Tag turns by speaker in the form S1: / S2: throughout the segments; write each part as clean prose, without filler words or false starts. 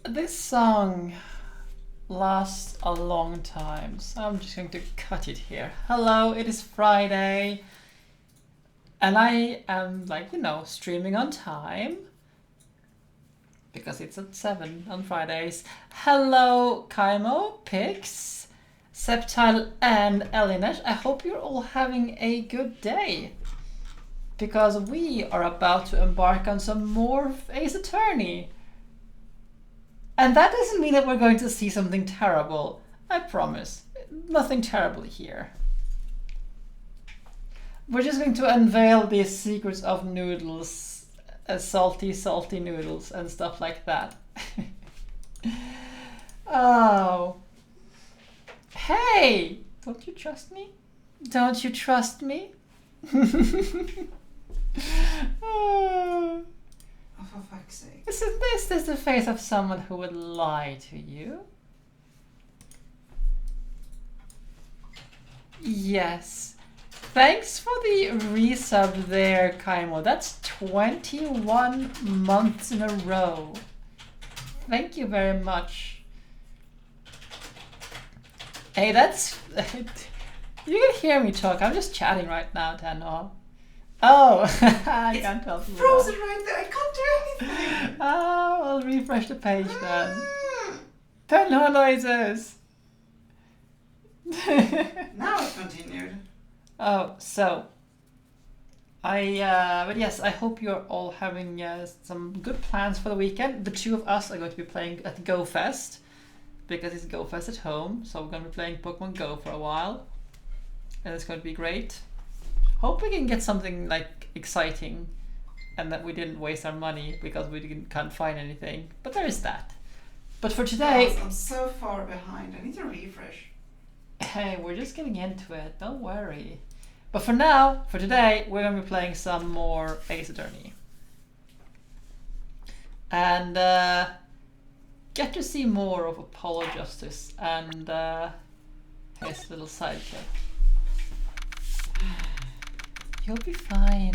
S1: This song lasts a long time, so I'm just going to cut it here. Hello, it is Friday, and I am, like, streaming on time because it's at 7 on Fridays. Hello, Kaimo, Pix, Septile, and Elinesh. I hope you're all having a good day, because we are about to embark on some more Ace Attorney. And that doesn't mean that we're going to see something terrible. I promise. Nothing terrible here. We're just going to unveil the secrets of noodles, salty, salty noodles, and stuff like that. Oh. Hey! Don't you trust me? Don't you trust me? Oh.
S2: Oh, for fuck's sake.
S1: Isn't this the face of someone who would lie to you? Yes. Thanks for the resub there, Kaimo. That's 21 months in a row. Thank you very much. Hey, that's... You can hear me talk. I'm just chatting right now, Dano. Oh, I can't help you.
S2: Frozen right there. I can't do anything.
S1: Oh, I'll refresh the page then. Turn on noises.
S2: Now it continued.
S1: Oh, so but yes, I hope you're all having some good plans for the weekend. The two of us are going to be playing at Go Fest because it's Go Fest at home. So we're going to be playing Pokemon Go for a while, and it's going to be great. Hope we can get something like exciting, and that we didn't waste our money because we can't find anything. But there is that. But for today,
S2: Yes, I'm so far behind. I need to refresh.
S1: hey, we're just getting into it. Don't worry. But for now, for today, we're going to be playing some more Ace Attorney. And get to see more of Apollo Justice and his little sidekick. You'll be fine.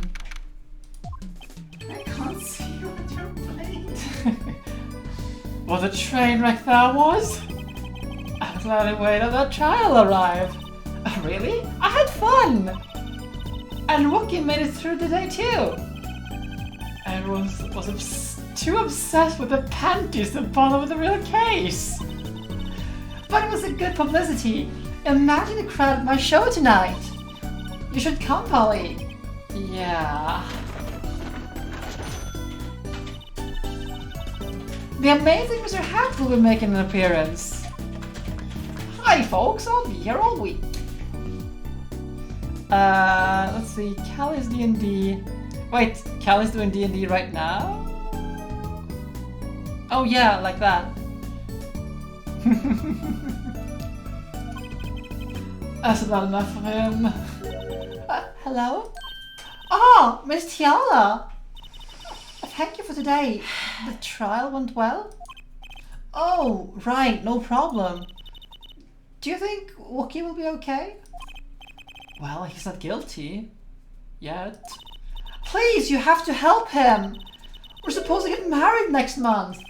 S2: I can't see what you're playing.
S1: What a train wreck that was! I'm glad I waited till that trial arrived. Really? I had fun! And Wocky made it through the day too. Everyone was too obsessed with the panties to bother with the real case. But it was a good publicity. Imagine the crowd at my show tonight. You should come, Polly. Yeah. The amazing Mr. Hat will be making an appearance. Hi folks, I'll be here all week. Let's see, Cal is D&D. Wait, Cal is doing D&D right now? Oh yeah, like that. That's about enough of him. Hello? Ah, Miss Tiala! Thank you for today. The trial went well? Oh, right, no problem. Do you think Wocky will be okay? Well, he's not guilty. Yet. Please, you have to help him! We're supposed to get married next month!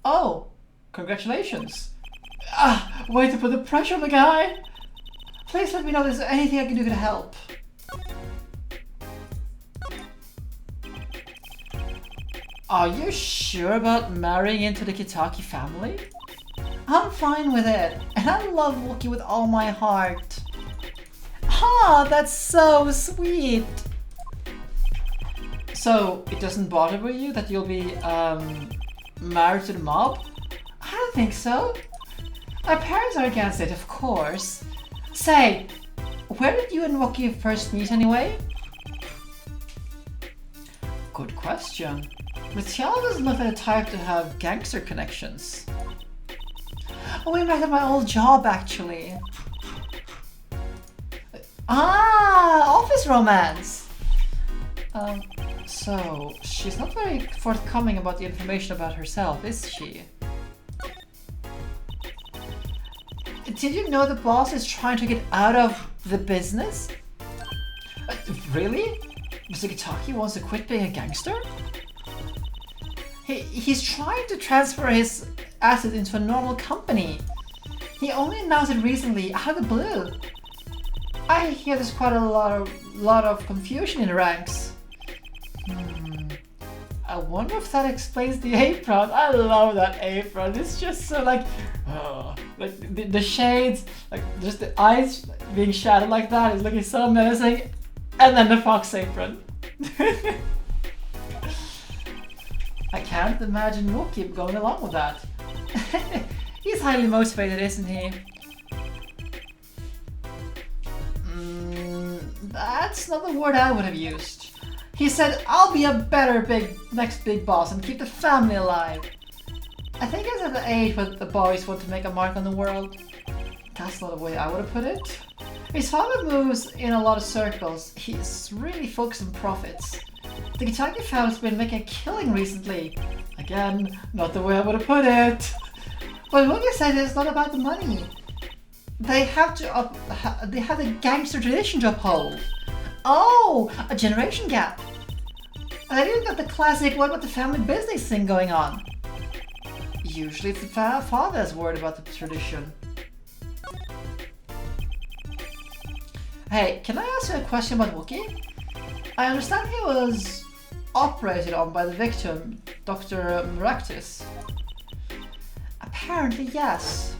S1: Oh, congratulations. Way to put the pressure on the guy! Please let me know if there's anything I can do to help. Are you sure about marrying into the Kitaki family? I'm fine with it, and I love Wocky with all my heart. Ah, that's so sweet! So, it doesn't bother you that you'll be, married to the mob? I don't think so. My parents are against it, of course. Say, where did you and Wocky first meet anyway? Good question. Mathiel doesn't look like the type to have gangster connections. Oh, we met at my old job, actually. Ah, office romance! So, she's not very forthcoming about the information about herself, is she? Did you know the boss is trying to get out of the business? Really? Mr. Kitaki wants to quit being a gangster? He's trying to transfer his acid into a normal company. He only announced it recently, out of the blue. I hear there's quite a lot of confusion in the ranks. I wonder if that explains the apron. I love that apron. It's just so like the shades, like just the eyes being shadowed like that is looking so menacing. And then the fox apron. I can't imagine Wocky going along with that. He's highly motivated, isn't he? That's not the word I would have used. He said, I'll be a better next big boss and keep the family alive. I think he's at the age where the boys want to make a mark on the world. That's not the way I would have put it. His father moves in a lot of circles. He's really focused on profits. The Kentucky family's been making a killing recently. Again, not the way I would have put it. But Wocky said it's not about the money. They have the gangster tradition to uphold. Oh, a generation gap. They even got the classic what about the family business thing going on. Usually it's the father that's worried about the tradition. Hey, can I ask you a question about Wocky? I understand he was operated on by the victim, Dr. Maractus. Apparently, yes.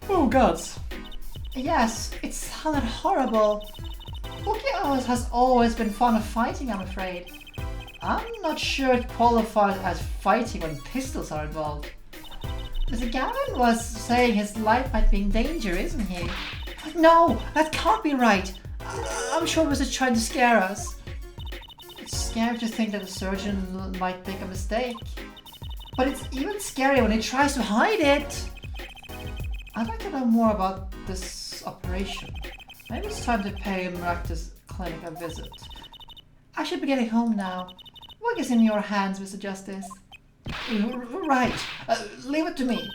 S1: Oh gods. Yes, it sounded horrible. Wocky has always been fond of fighting, I'm afraid. I'm not sure it qualifies as fighting when pistols are involved. Mr. Gavin was saying his life might be in danger, isn't he? No, that can't be right. I'm sure he was just trying to scare us. It's scary to think that a surgeon might make a mistake. But it's even scarier when he tries to hide it. I'd like to know more about this operation. Maybe it's time to pay Maractus Clinic a visit. I should be getting home now. Work is in your hands, Mr. Justice. Right. Leave it to me.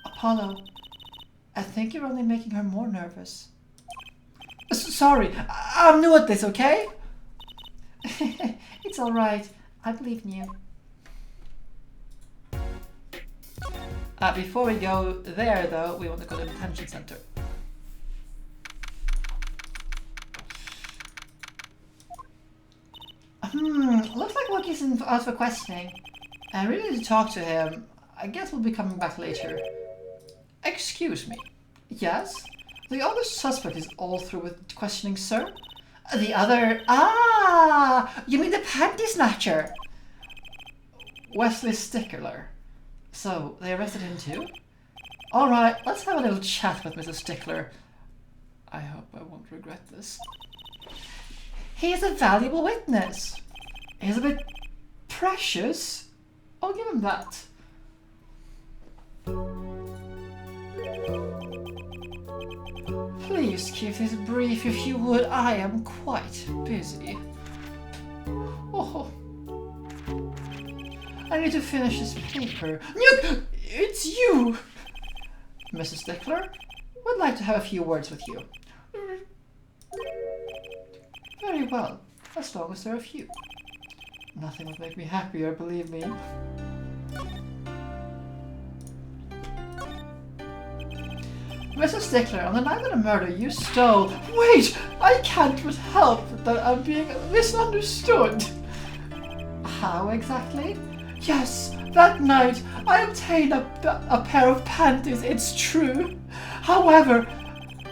S1: Apollo, I think you're only making her more nervous. Sorry, I'm new at this, okay? It's alright. I believe in you. Before we go there, though, we want to go to the detention center. Looks like Wocky's out for questioning. I really need to talk to him. I guess we'll be coming back later. Excuse me. Yes? The other suspect is all through with questioning, sir? The other... Ah! You mean the panty snatcher? Wesley Stickler. So, they arrested him too? Alright, let's have a little chat with Mr. Stickler. I hope I won't regret this. He is a valuable witness. He's a bit precious. I'll give him that. Please keep this brief if you would. I am quite busy. Oh. I need to finish this paper. It's you! Mrs. Stickler, would like to have a few words with you. Very well, as long as there are a few. Nothing would make me happier, believe me. Mrs. Stickler, on the night of the murder, you stole... Wait! I can't but help that I'm being misunderstood. How exactly? Yes, that night I obtained a pair of panties, it's true. However,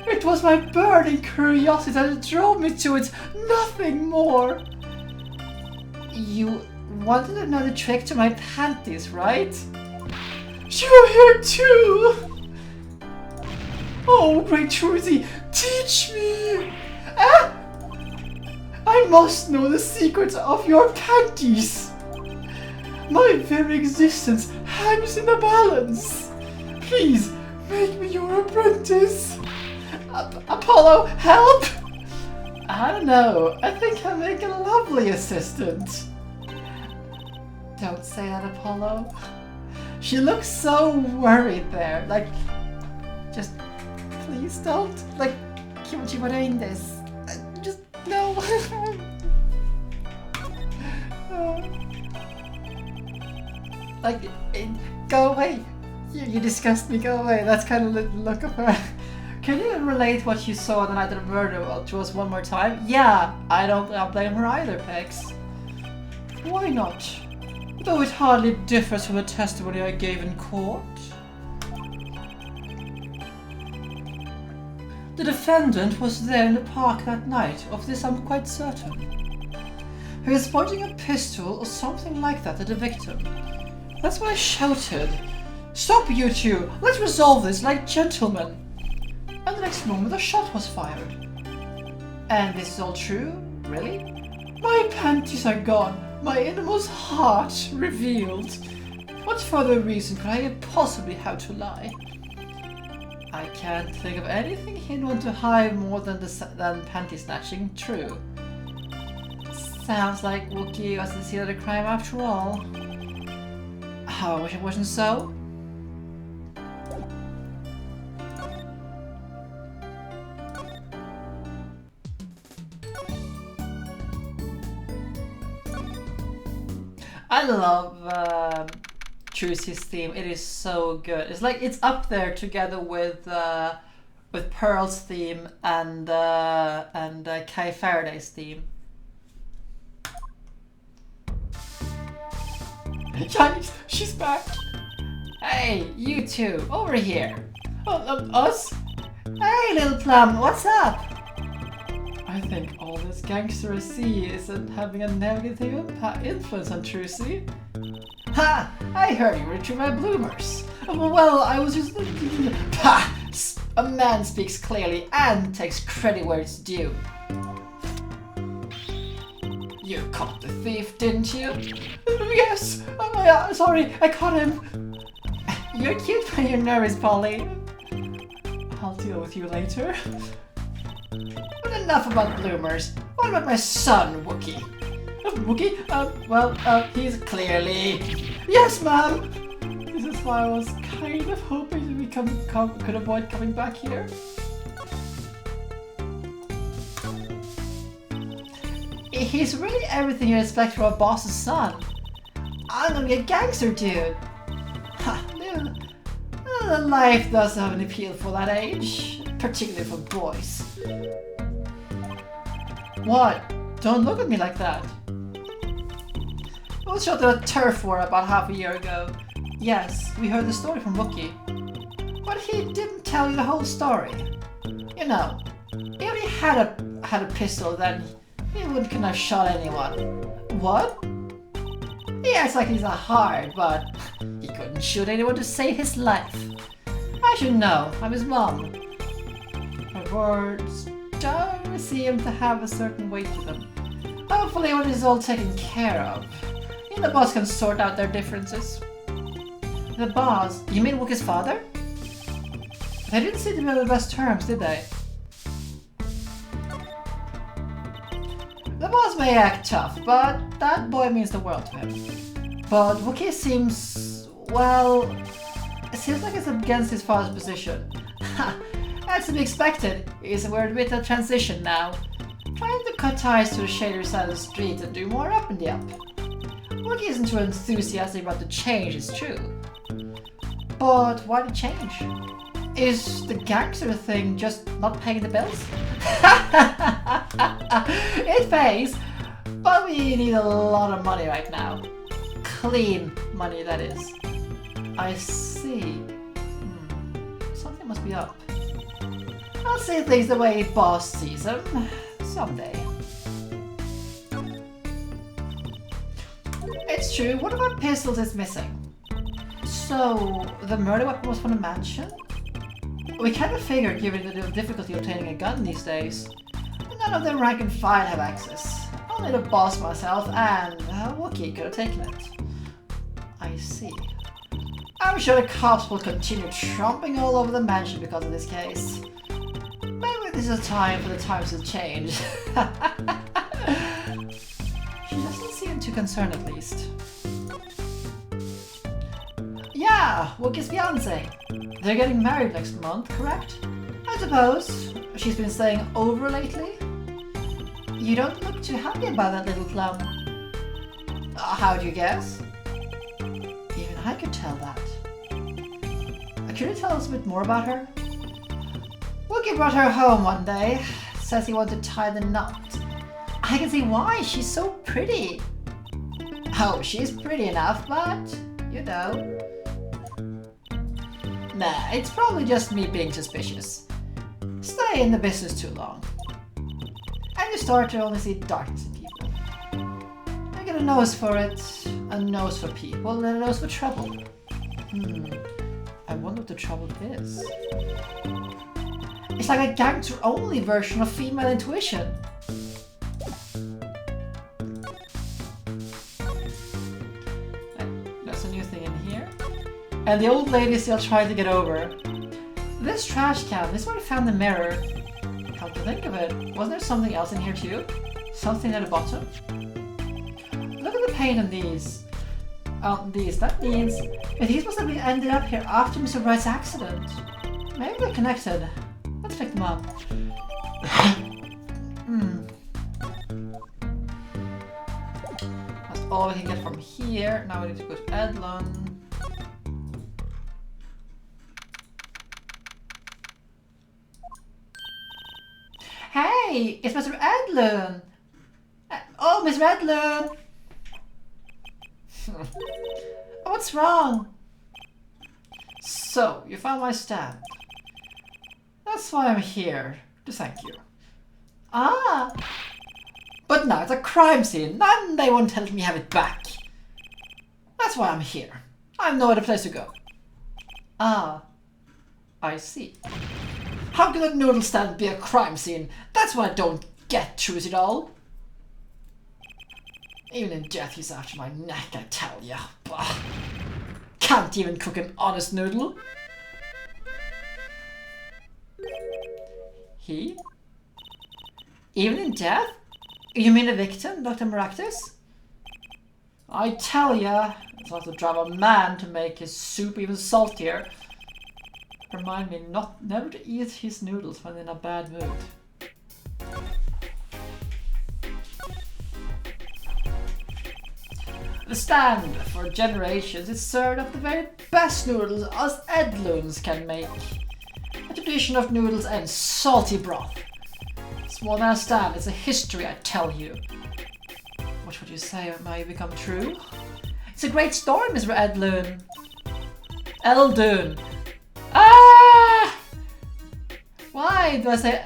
S1: it was my burning curiosity that drove me to it, nothing more. You wanted to know the trick to my panties, right? You're here too! Oh, great Trudy, teach me! Ah! I must know the secrets of your panties! My very existence hangs in the balance! Please, make me your apprentice! Apollo, help! I don't know, I think I'll make a lovely assistant. Don't say that, Apollo. She looks so worried there, like, just please don't. Like, Kimchi, we're doing this. Just, no. Like, go away. You disgust me, go away. That's kind of the look of her. Can you relate what you saw the night of the murder to us one more time? Yeah, I don't blame her either, Pex. Why not? Though it hardly differs from the testimony I gave in court. The defendant was there in the park that night, of this I'm quite certain. He was pointing a pistol or something like that at the victim. That's why I shouted, "Stop, you two! Let's resolve this like gentlemen!" And the next moment a shot was fired. And this is all true? Really? My panties are gone, my innermost heart revealed. What further reason could I possibly have to lie? I can't think of anything he'd want to hide more than panty snatching. True. Sounds like Wocky was the scene of the crime after all. How I wish it wasn't so. I love Trucy's theme. It is so good. It's like it's up there together with Pearl's theme and Kai Faraday's theme. Chinese, she's back. Hey, you two, over here. Us? Hey, little plum, what's up? I think all this gangster I see isn't having a negative influence on Trucy. Ha! I heard you were into my bloomers. Well, I was just... Ha! A man speaks clearly and takes credit where it's due. You caught the thief, didn't you? Yes! Oh, yeah, sorry, I caught him. You're cute when you're nervous, Polly. I'll deal with you later. But enough about bloomers. What about my son, Wocky? Wocky? Well, he's clearly... Yes, ma'am! This is why I was kind of hoping we could avoid coming back here. He's really everything you expect from a boss's son. I'm gonna be a gangster, dude. Ha, life does have an appeal for that age, particularly for boys. What? Don't look at me like that. I was shot at a turf war about half a year ago. Yes, we heard the story from Wocky. But he didn't tell you the whole story. You know, he only had a pistol, then he wouldn't have shot anyone. What? He acts like he's not hard, but he couldn't shoot anyone to save his life. I should know, I'm his mom. Her words don't seem to have a certain weight to them. Hopefully when it's all taken care of, he and the boss can sort out their differences. The boss? You mean Wooky's father? They didn't seem to be on the best terms, did they? The boss may act tough, but that boy means the world to him. But Wocky seems, well, it seems like it's against his father's position. That's to be expected. We're in a bit of transition now. Trying to cut ties to the shadier side of the street and do more up in the up. Wocky isn't too enthusiastic about the change, it's true. But why the change? Is the gangster thing just not paying the bills? It pays, but we need a lot of money right now. Clean money, that is. I see. Something must be up. I'll see things the way boss sees them. Someday. It's true, one of our pistols is missing. So, the murder weapon was from the mansion? We kind of figured, given the difficulty obtaining a gun these days. None of the rank and file have access. Only the boss, myself, and Wocky could have taken it. I see. I'm sure the cops will continue tromping all over the mansion because of this case. Maybe this is a time for the times to change. She doesn't seem too concerned, at least. Yeah, Wooky's fiancé. They're getting married next month, correct? I suppose she's been staying over lately. You don't look too happy about that little clown. How'd you guess? Even I could tell that. Could you tell us a bit more about her? Wocky brought her home one day. Says he wanted to tie the knot. I can see why. She's so pretty. Oh, she's pretty enough, but you know. Nah, it's probably just me being suspicious. Stay in the business too long. And you start to only see darkness in people. You get a nose for it, a nose for people, and a nose for trouble. I wonder what the trouble is. It's like a gangster-only version of female intuition. That's a new thing in here. And the old lady is still trying to get over. This trash can, this is where I found the mirror. Come to think of it, wasn't there something else in here too? Something at the bottom? Look at the paint on these. That means that these must have ended up here after Mr. Wright's accident. Maybe they're connected. Let's pick them up. That's all we can get from here. Now we need to go to Edlund. Hey, it's Mr. Edlund! Oh, Mr. Edlund! What's wrong? So, you found my stand. That's why I'm here, to thank you. Ah! But now it's a crime scene, and they won't let me have it back. That's why I'm here. I have no other place to go. Ah, I see. How can a noodle stand be a crime scene? That's what I don't get, truth it all. Even in death he's after my neck, I tell ya. Bah. Can't even cook an honest noodle. He? Even in death? You mean a victim, Dr. Maractus? I tell ya, it's not to drive a man to make his soup even saltier. Remind me never to eat his noodles when in a bad mood. The stand for generations is served up the very best noodles us Edlunds can make. A tradition of noodles and salty broth. It's more than a stand, it's a history, I tell you. What would you say might become true? It's a great story, Mr. Edlund. Eldun. Ah! Why do I say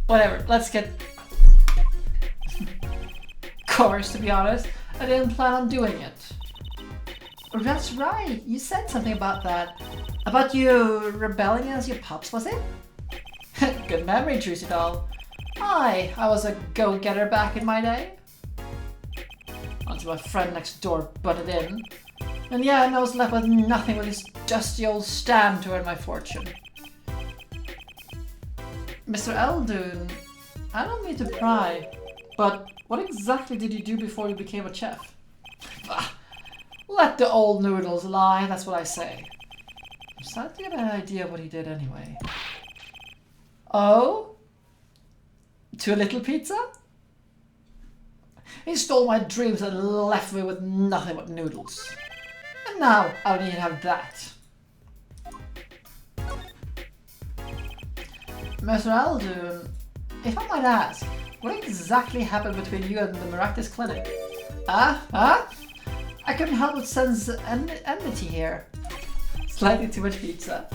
S1: Whatever, let's get course, to be honest. I didn't plan on doing it. That's right, you said something about that. About you rebelling against your pups, was it? Good memory, Trucy doll. I was a go-getter back in my day. Until my friend next door butted in. And yeah, and I was left with nothing but this dusty old stand to earn my fortune. Mr. Eldun, I don't mean to pry, but what exactly did you do before you became a chef? Let the old noodles lie, that's what I say. I'm starting to get an idea of what he did anyway. Oh? Too little pizza? He stole my dreams and left me with nothing but noodles. And now I don't even have that. Mr. Eldun, if I might ask, what exactly happened between you and the Maractus Clinic? I couldn't help but sense enmity here. Slightly too much pizza.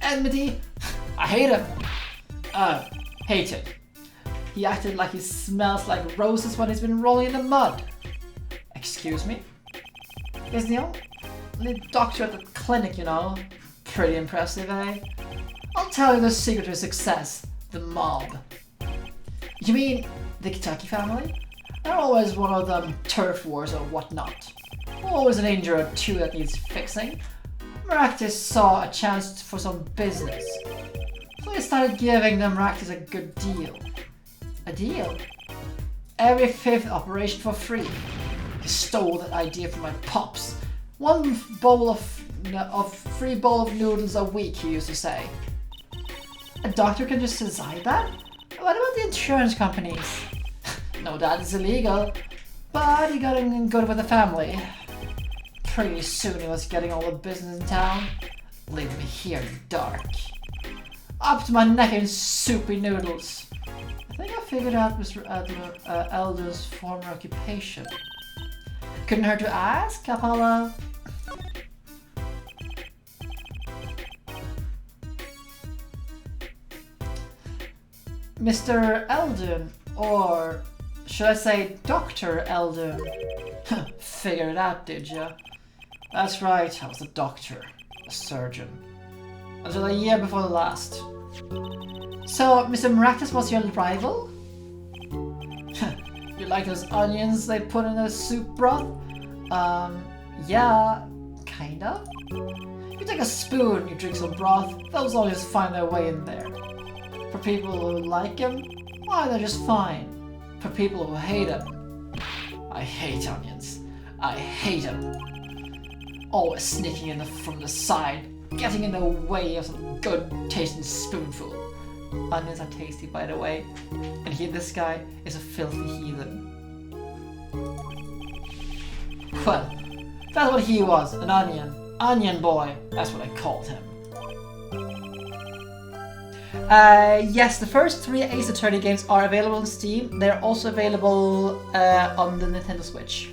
S1: Enmity? I hate him. Hate it. He acted like he smells like roses when he's been rolling in the mud. Excuse me? He's the only doctor at the clinic, you know. Pretty impressive, eh? I'll tell you the secret to success. The mob. You mean the Kentucky family? They're always one of them turf wars or whatnot. Always an injury or two that needs fixing. Maractus saw a chance for some business. So he started giving the Maractus a good deal. A deal? Every fifth operation for free. He stole that idea from my pops. One bowl of free bowl of noodles a week, he used to say. A doctor can just decide that? What about the insurance companies? No, that is illegal, but he got in good with the family. Pretty soon he was getting all the business in town. Leaving me here in the dark. Up to my neck in soupy noodles. I think I figured out Mr. Elder's former occupation. Couldn't hurt to ask, Apollo. Mr. Eldon, or should I say Dr. Eldon? Figured it out, did ya? That's right, I was a doctor, a surgeon. Until a year before the last. So, Mr. Maractus was your rival? You like those onions they put in the soup broth? Yeah, kinda. You take a spoon, you drink some broth, those always find their way in there. For people who like him, why, they're just fine. For people who hate him, I hate onions. I hate them. Always sneaking in from the side, getting in the way of some good tasting spoonful. Onions are tasty, by the way, and this guy is a filthy heathen. Well, that's what he was, an onion. Onion boy, that's what I called him. Yes, the first 3 Ace Attorney games are available on Steam. They're also available on the Nintendo Switch.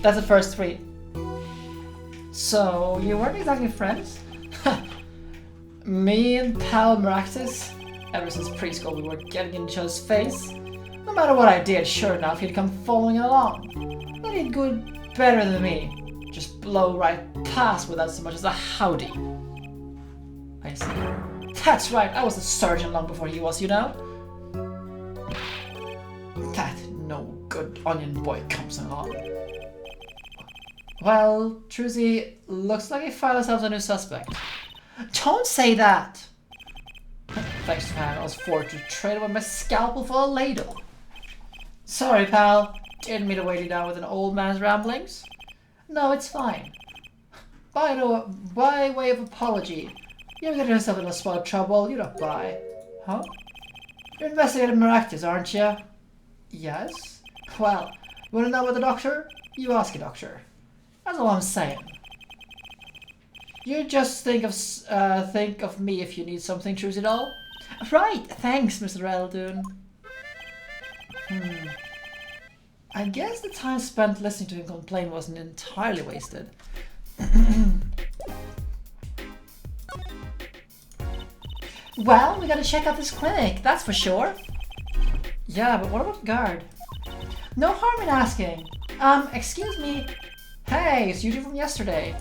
S1: That's the first 3. So, you weren't exactly friends? Me and Pal Maractus, ever since preschool we were getting in each other's face. No matter what I did, sure enough, he'd come following along. Then he'd go better than me. Just blow right past without so much as a howdy. I see. That's right, I was a surgeon long before he was, you know? That no good onion boy comes along. Well, Truzy, looks like we found ourselves a new suspect. Don't say that! Thanks to Pan, I was forced to trade away my scalpel for a ladle. Sorry, pal. Didn't mean to weigh you down with an old man's ramblings. No, it's fine. By way of apology, you ever get yourself in a spot of trouble, you don't buy. Huh? You're investigating Maractus, aren't you? Yes. Well, you wanna know about the doctor? You ask a doctor. That's all I'm saying. You just think of me if you need something, choose it all. Right, thanks, Mr. Eldon. I guess the time spent listening to him complain wasn't entirely wasted. Well, we gotta check out this clinic, that's for sure. Yeah, but what about the guard? No harm in asking. Excuse me. Hey, it's you two from yesterday.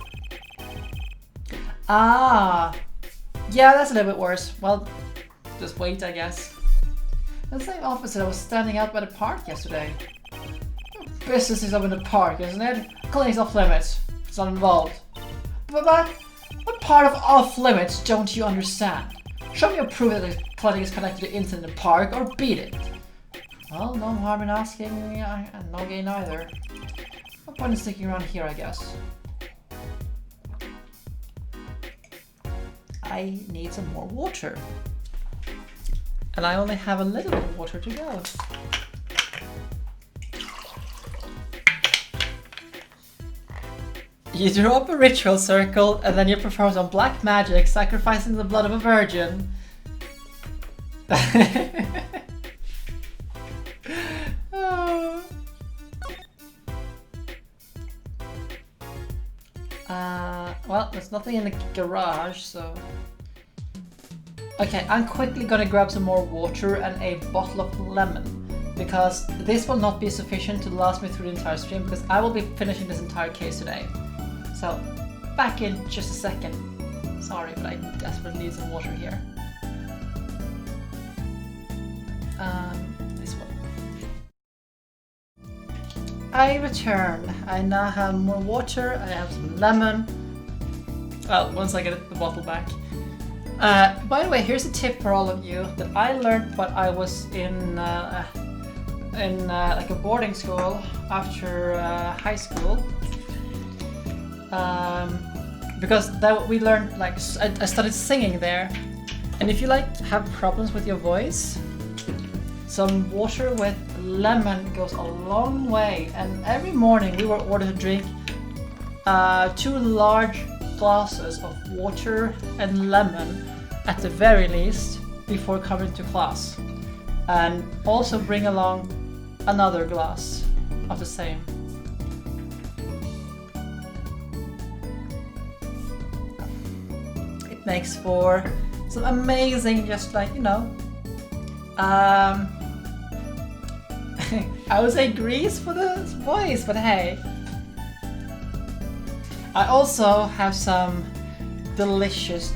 S1: Ah. Yeah, that's a little bit worse. Well, just wait, I guess. The same officer that was standing out by the park yesterday. Business is up in the park, isn't it? Clinic's off limits. It's not involved. But what part of off limits don't you understand? Show me a proof that the clinic is connected to the incident in the park, or beat it. Well, no harm in asking, and no gain either. No point in sticking around here, I guess. I need some more water. And I only have a little bit of water to go. You draw up a ritual circle and then you perform some black magic, sacrificing the blood of a virgin. Well, there's nothing in the garage, so... Okay, I'm quickly gonna grab some more water and a bottle of lemon, because this will not be sufficient to last me through the entire stream, because I will be finishing this entire case today. So, back in just a second. Sorry, but I desperately need some water here. This one. I return. I now have more water, I have some lemon. Well, once I get the bottle back. By the way, here's a tip for all of you that I learned while I was in in like a boarding school after high school. Because that we learned like I started singing there, and if you like have problems with your voice, some water with lemon goes a long way. And every morning we were ordered to drink 2 large glasses of water and lemon at the very least before coming to class, and also bring along another glass of the same. It makes for some amazing, just like, you know, I would say grease for the voice, but hey. I also have some delicious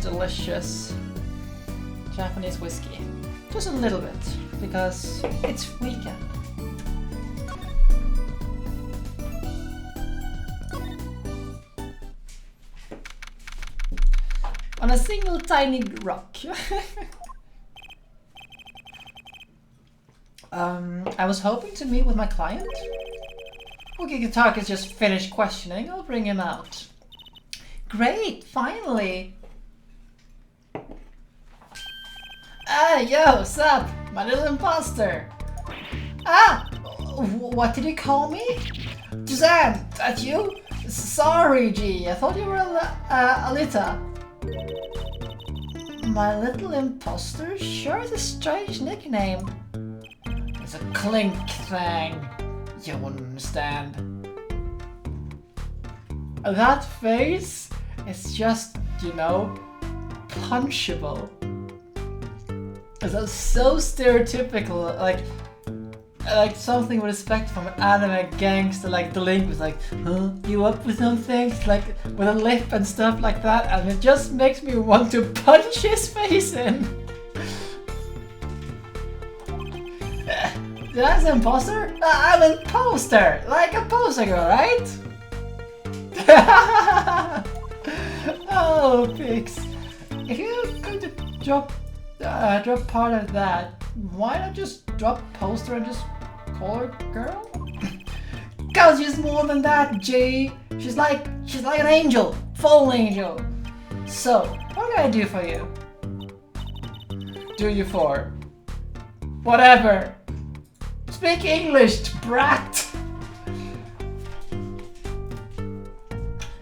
S1: Japanese whiskey. Just a little bit, because it's weekend. On a single tiny rock. I was hoping to meet with my client. Wocky Guitar has just finished questioning. I'll bring him out. Great, finally! Ah, yo, sup? My little imposter. Ah! What did you call me? Suzanne, that you? Sorry, G. I thought you were Alita. My little imposter? Sure is a strange nickname. It's a clink thing. You wouldn't understand. That face is just, you know, punchable. It's so stereotypical, like something with respect from an anime gangster, like the link was like, huh, you up with something? Like with a lip and stuff like that, and it just makes me want to punch his face in. Did I say imposter? I'm an imposter! Like a poster girl, right? Oh, pigs. If you're going to drop part of that, why not just drop poster and just call her girl? Cause she's more than that, G. She's like an angel, full angel. So, what can I do for you? Do you for? Whatever. Speak English, brat.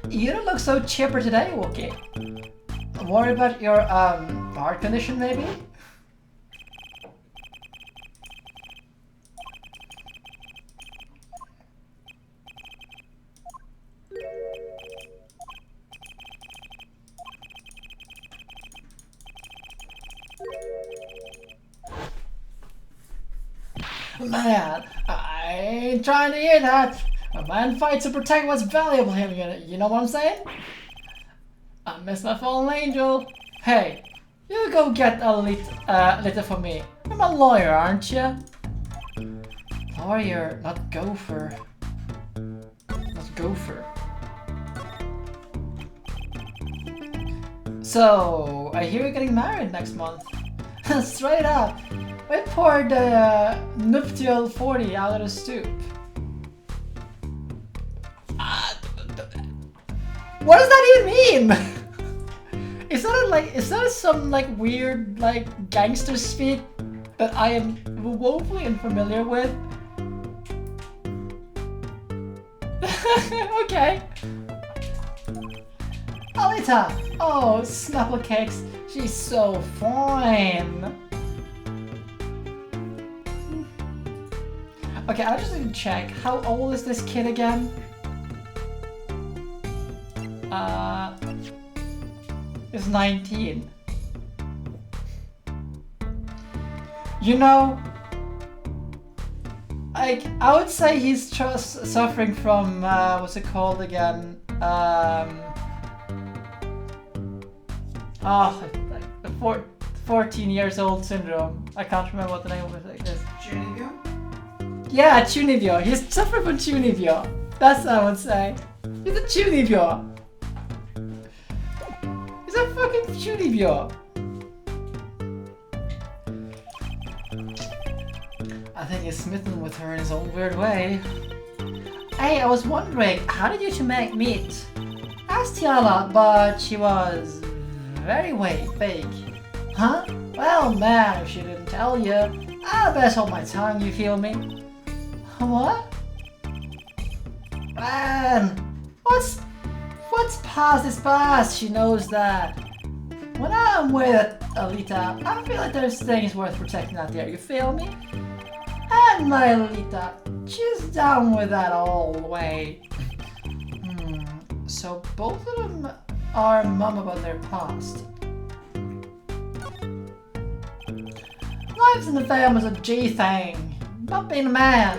S1: You don't look so chipper today, Wocky. Worry about your heart condition, maybe? Man, I ain't trying to hear that. A man fights to protect what's valuable to him, you know what I'm saying? I miss my fallen angel. Hey, you go get a letter for me. I'm a lawyer, aren't you? Lawyer, not gopher. Not gopher. So, I hear you're getting married next month. Straight up. I poured the nuptial 40 out of the stoop. What does that even mean? Is that some like weird like gangster speak that I am woefully unfamiliar with? Okay. Alita! Oh, Snapple Cakes, she's so fine. Okay, I just need to check. How old is this kid again? Is 19. You know, like, I would say he's just suffering from, what's it called again? Like the 14 years old syndrome. I can't remember what the name of it is.
S2: Chunibyo?
S1: Yeah, Chunibyo. He's suffering from Chunibyo. That's what I would say. He's a Chunibyo. He's a fucking Chunibyo. I think he's smitten with her in his own weird way. Hey, I was wondering, how did you two meet? Asked Tiala, but she was very vague. Huh? Well, man, if she didn't tell you, I best hold my tongue, you feel me? What? Man, what's past is past, she knows that. When I'm with Alita, I feel like there's things worth protecting out there, you feel me? And my Alita, she's down with that all the way. So both of them are mum about their past. Lives in the family's a G thing, not being a man.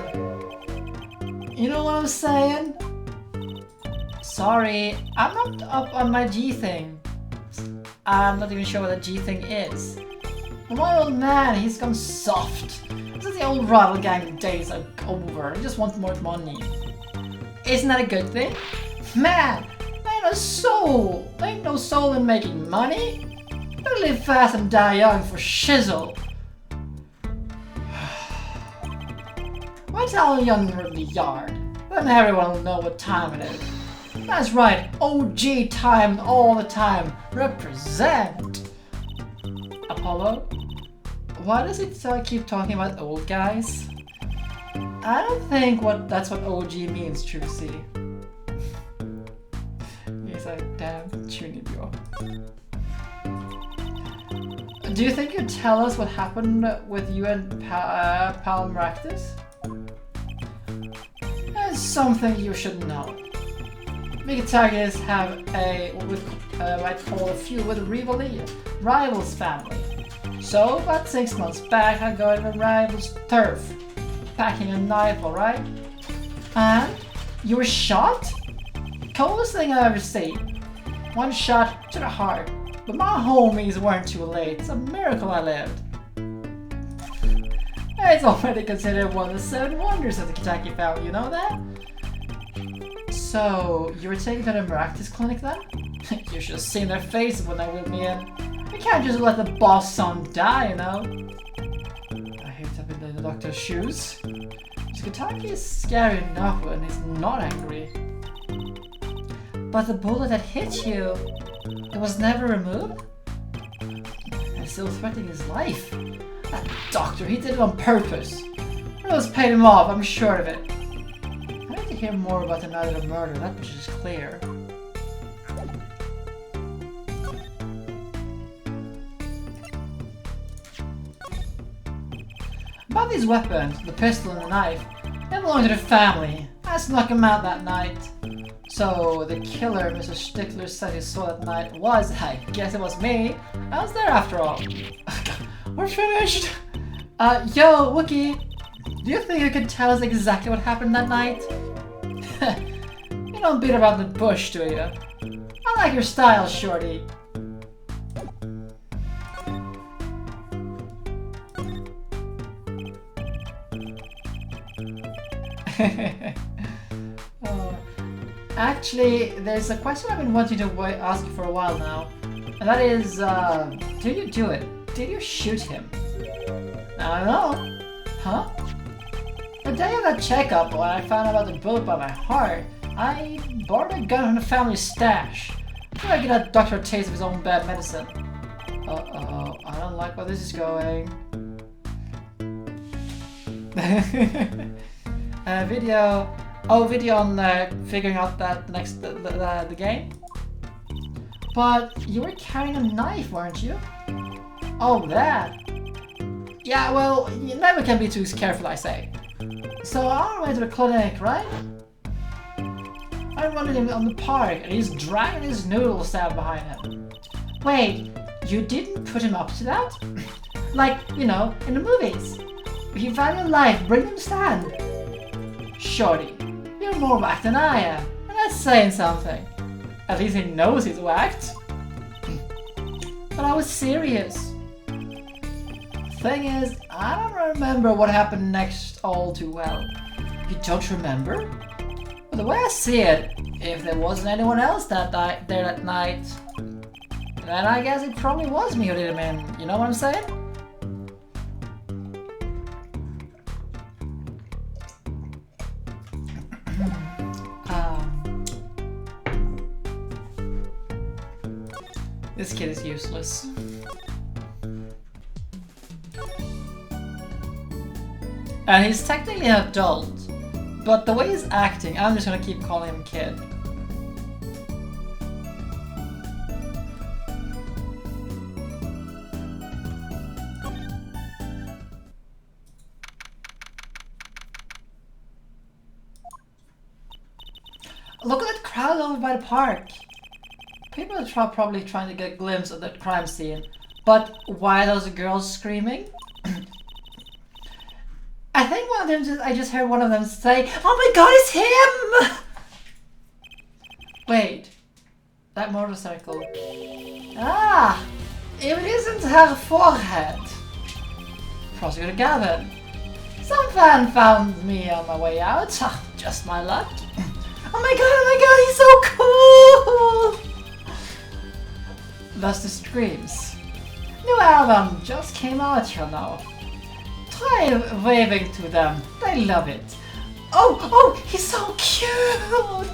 S1: You know what I'm saying? Sorry, I'm not up on my G thing. I'm not even sure what a G thing is. But my old man, he's gone soft. This is the old rival gang days are over. He just wants more money. Isn't that a good thing? Man, there ain't no soul. There ain't no soul in making money. Better live fast and die young for shizzle. Why tell a young in the yard? Then everyone will know what time it is. That's right, OG time all the time. Represent! Apollo? Why does it keep talking about old guys? I don't think that's what OG means, Trucy. He's like, damn, Chunibyo. Do you think you'd tell us what happened with you and Palmractus? There's something you should know. Mikitages have what we might call a feud with Rival's family. So, about 6 months back, I got in a rival's turf, packing a knife, alright? And you were shot? Coolest thing I've ever seen. One shot to the heart, but my homies weren't too late. It's a miracle I lived. It's already considered one of the 7 wonders of the Kitaki family, you know that? So, you were taken to the Maractus clinic then? You should have seen their faces when they wheeled me in. You can't just let the boss son die, you know? I hate stepping in the doctor's shoes. Kitaki is scary enough when he's not angry. But the bullet that hit you, it was never removed? And still threatening his life. That doctor, he did it on purpose. Rose paid him off, I'm sure of it. I need to hear more about the night of the murder, that much is clear. About these weapons, the pistol and the knife, they belong to the family. I snuck them out that night. So the killer Mr. Stickler said he saw that night was, I guess it was me. I was there after all. We're finished! Yo, Wocky, do you think you could tell us exactly what happened that night? You don't beat around the bush, do you? I like your style, shorty. Actually, there's a question I've been wanting to ask you for a while now. And that is, did you do it? Did you shoot him? I don't know. Huh? The day of that checkup, when I found out about the bullet by my heart, I borrowed a gun from the family stash. I thought I'd give that doctor a taste of his own bad medicine. Uh-oh, I don't like where this is going. Video on figuring out that the game. But you were carrying a knife, weren't you? Oh, that. Yeah, well, you never can be too careful, I say. So on our way to the clinic, right? I run into him on the park, and he's dragging his noodle stand behind him. Wait, you didn't put him up to that? Like, you know, in the movies. If you value life, bring him stand. Shorty, you're more whacked than I am, and that's saying something. At least he knows he's whacked. But I was serious. Thing is, I don't remember what happened next all too well. You don't remember? Well, the way I see it, if there wasn't anyone else there that night, then I guess it probably was me who did him in. You know what I'm saying? This kid is useless. And he's technically an adult, but the way he's acting, I'm just gonna keep calling him kid. Look at that crowd over by the park. People are probably trying to get a glimpse of the crime scene, but why are those girls screaming? I think one of them I just heard one of them say, "Oh my god, it's him!" Wait, that motorcycle. Ah, if it isn't her forehead. Prosecutor Gavin. Some fan found me on my way out. Just my luck. Oh my god, he's so cool! Buster screams. New album just came out, you know. Try waving to them. They love it. Oh, he's so cute!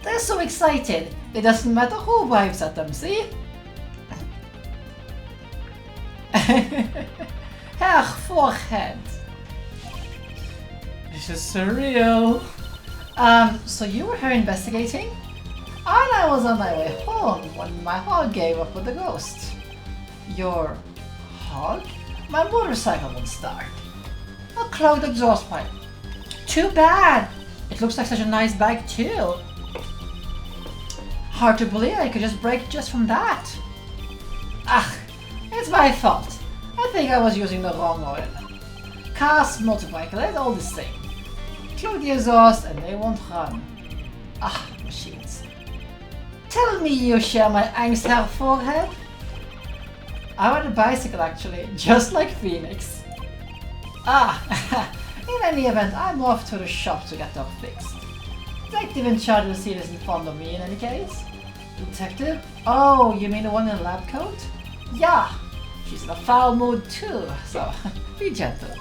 S1: They're so excited. It doesn't matter who waves at them, see? Her forehead. This is surreal. So you were here investigating? And I was on my way home when my hog gave up with the ghost. Your hog? My motorcycle won't start. A clogged exhaust pipe. Too bad! It looks like such a nice bike too. Hard to believe I could just break just from that. Ah, it's my fault. I think I was using the wrong oil. Cars, motorcycle, it's all the same. Clog the exhaust and they won't run. Ah, machines. Tell me you share my angst her forehead? I want a bicycle actually, just like Phoenix. Ah, in any event, I'm off to the shop to get that fixed. Detective in charge of the scene isn't fond of me in any case. Detective? Oh, you mean the one in the lab coat? Yeah, she's in a foul mood too, so be gentle.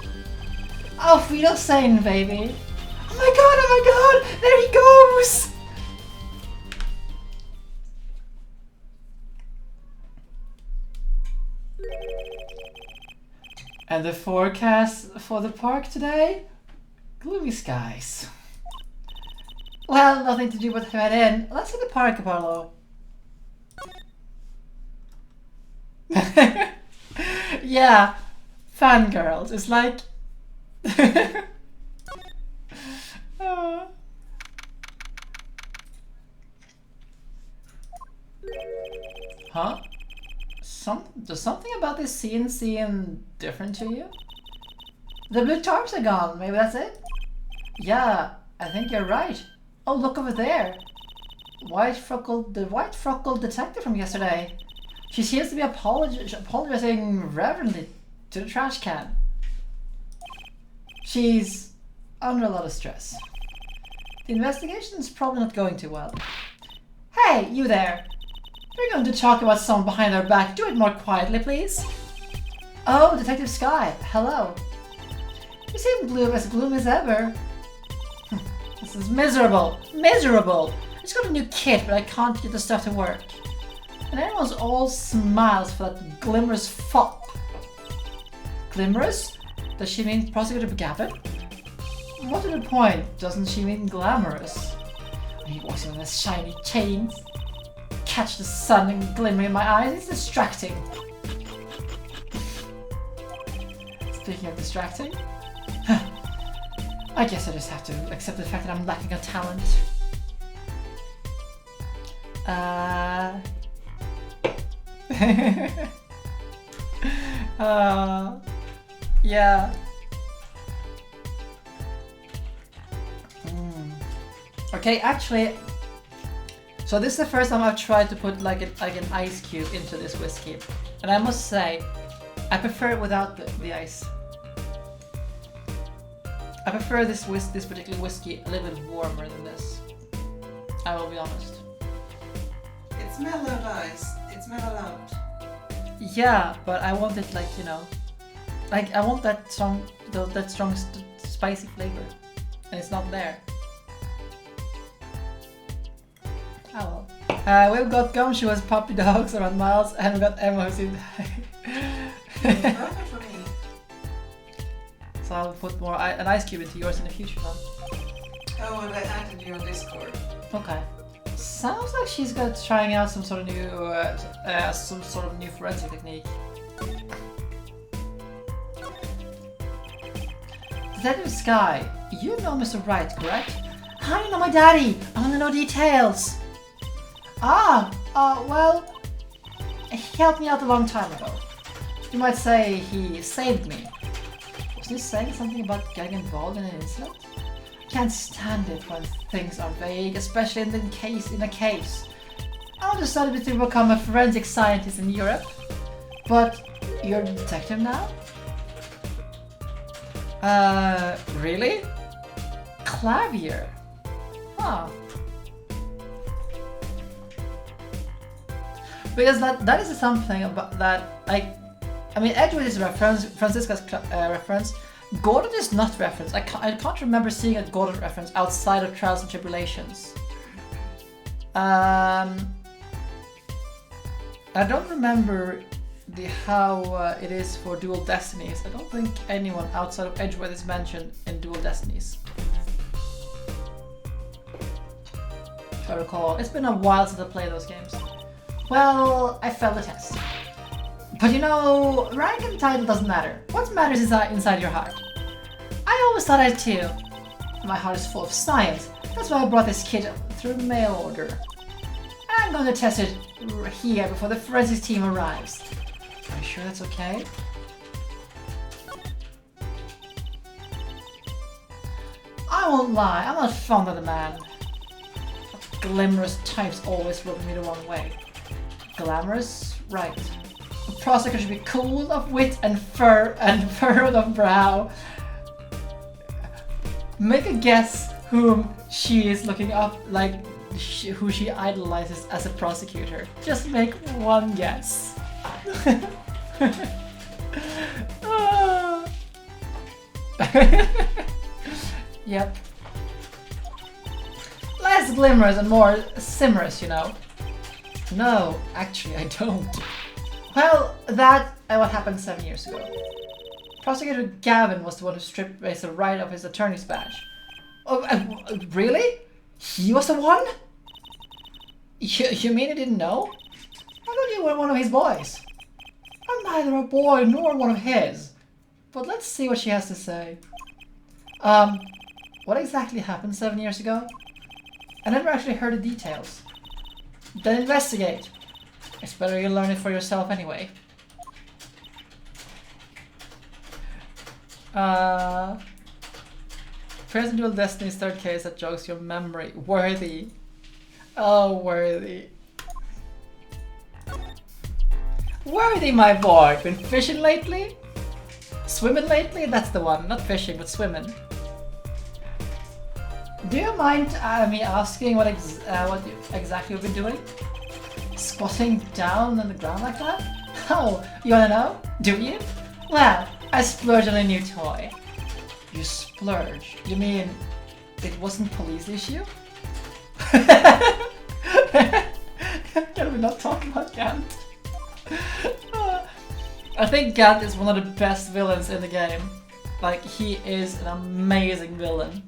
S1: Auf Wiedersehen, baby. Oh my god, there he goes! And the forecast for the park today? Gloomy skies. Well, nothing to do but head in. Let's see the park, Apollo. Yeah, fangirls. It's like... Huh? Does something about this scene seem different to you? The blue tarps are gone. Maybe that's it? Yeah, I think you're right. Oh, look over there. The white freckled detective from yesterday. She seems to be apologizing reverently to the trash can. She's under a lot of stress. The investigation is probably not going too well. Hey, you there! We're going to talk about someone behind our back. Do it more quietly, please. Oh, Detective Sky. Hello. You seem gloom as ever. This is miserable. Miserable. I just got a new kit, but I can't get the stuff to work. And everyone's all smiles for that glimmerous fop. Glimmerous? Does she mean Prosecutor Gavin? What to the point? Doesn't she mean glamorous? When he walks in on his shiny chains. Catch the sun and glimmer in my eyes. It's distracting. Speaking of distracting, I guess I just have to accept the fact that I'm lacking a talent. Yeah. Okay, actually, so this is the first time I've tried to put like an ice cube into this whiskey, and I must say, I prefer it without the ice. I prefer this particular whiskey a little bit warmer than this. I will be honest.
S2: It's mellowed ice. It's mellowed out.
S1: Yeah, but I want it like, you know, like I want that strong spicy flavor, and it's not there. Oh well. We've got Gumshoe as puppy dogs around Miles, and we've got Emma who's in.
S2: Perfect for me.
S1: So I'll put more an ice cube into yours in the future then.
S2: Oh, and I added you on Discord.
S1: Okay. Sounds like she's trying out some sort of new forensic technique. Detective Sky, you know Mr. Wright, correct? How do you know my daddy? I want to know details. Well, he helped me out a long time ago. You might say he saved me. Was he saying something about getting involved in an incident? Can't stand it when things are vague, especially in a case. I decided to become a forensic scientist in Europe. But you're a detective now? Really? Clavier? Huh. Because that is something about that, like, I mean, Edward is a reference, Francisca's reference. Gordon is not referenced. I can't remember seeing a Gordon reference outside of Trials and Tribulations. I don't remember how it is for Dual Destinies. I don't think anyone outside of Edgeworth is mentioned in Dual Destinies. If I recall. It's been a while since I played those games. Well, I failed the test. But you know, rank and title doesn't matter. What matters is inside your heart. I always thought I did too. My heart is full of science. That's why I brought this kit through mail order. I'm going to test it here before the forensics team arrives. Are you sure that's okay? I won't lie, I'm not fond of the man. Glamorous types always rub me the wrong way. Glamorous? Right. A prosecutor should be cool of wit and furrowed of brow. Make a guess whom she is looking up, like who she idolizes as a prosecutor. Just make one guess. Yep. Less glamorous and more simmerous, you know. No, actually I don't. Well, that and what happened 7 years ago. Prosecutor Gavin was the one who stripped Racer Wright of his attorney's badge. Oh, really? He was the one? You mean you didn't know? I thought you were one of his boys. I'm neither a boy nor one of his. But let's see what she has to say. What exactly happened 7 years ago? I never actually heard the details. Then investigate. It's better you learn it for yourself anyway. Present Dual Destiny's third case that jogs your memory. Worthy. Oh, Worthy. Worthy, my boy. Been fishing lately? Swimming lately? That's the one. Not fishing, but swimming. Do you mind me asking what exactly you've been doing? Squatting down on the ground like that? Oh, you wanna know? Do you? Well, I splurged on a new toy. You splurged? You mean it wasn't police issue? Can we not talk about Gant? I think Gant is one of the best villains in the game. Like, he is an amazing villain.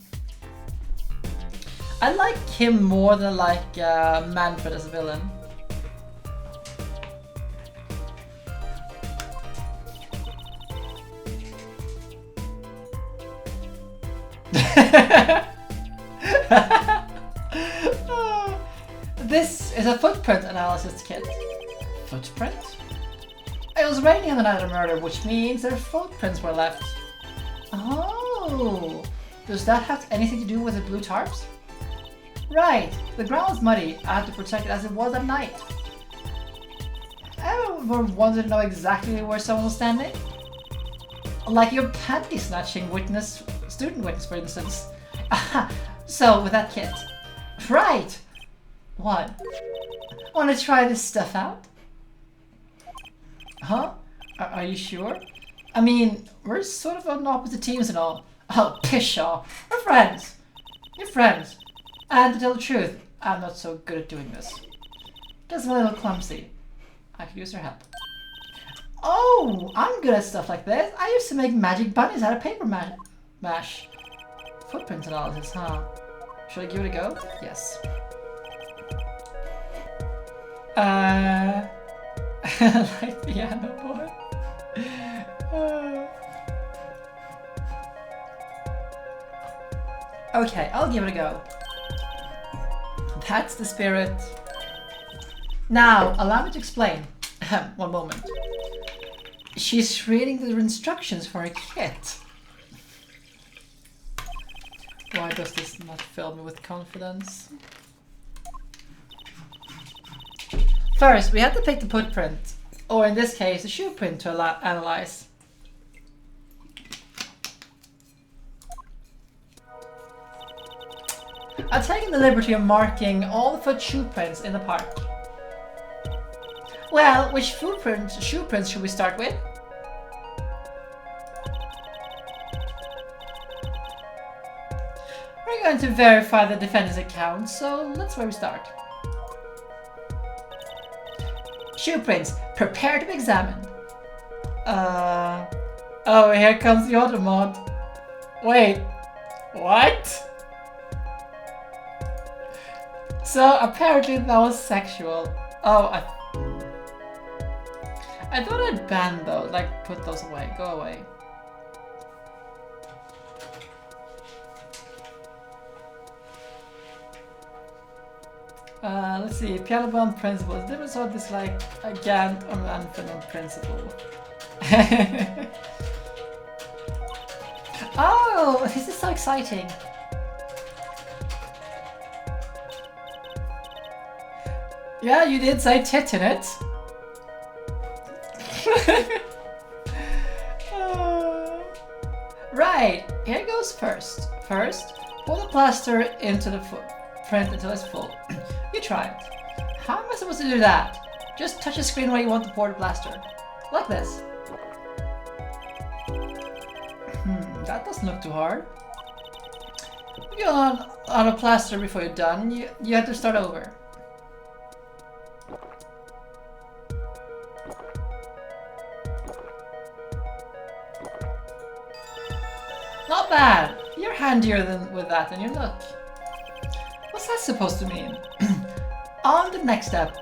S1: I like him more than I like Manfred as a villain. This is a footprint analysis kit. Footprint? It was raining on the night of murder, which means their footprints were left. Oh, does that have anything to do with the blue tarps? Right, the ground's muddy. I had to protect it as it was at night. Ever wanted to know exactly where someone was standing? Like your panty snatching student witness, for instance. So, with that kit. Right! What? Want to try this stuff out? Huh? Are you sure? I mean, we're sort of on opposite teams and all. Oh, pish off. We're friends. You're friends. And to tell the truth, I'm not so good at doing this. Just a little clumsy. I could use your help. Oh, I'm good at stuff like this. I used to make magic bunnies out of paper mash. Footprint analysis, huh? Should I give it a go? Yes. Like piano boy. Okay, I'll give it a go. That's the spirit. Now, allow me to explain. One moment. She's reading the instructions for a kit. Why does this not fill me with confidence? First, we have to pick the footprint, or in this case, the shoe print to analyze. I've taken the liberty of marking all the foot shoe prints in the park. Well, which shoe prints should we start with? We're going to verify the defendant's account, so that's where we start. Shoe prints, prepare to be examined. Oh, here comes the automat. Wait, what? So apparently that was sexual. Oh, I thought I'd ban those, like put those away. Go away. Let's see. Piano bond principle. Is different sort of dislike a Gant or an unfilling principle. Oh, this is so exciting. Yeah, you did say tit in it. Right, here goes first. First, pour the plaster into the footprint until it's full. You try it. How am I supposed to do that? Just touch the screen where you want to pour the plaster. Like this. That doesn't look too hard. If you're on a plaster before you're done, you have to start over. Not bad! You're handier with that than you look. What's that supposed to mean? On the next step,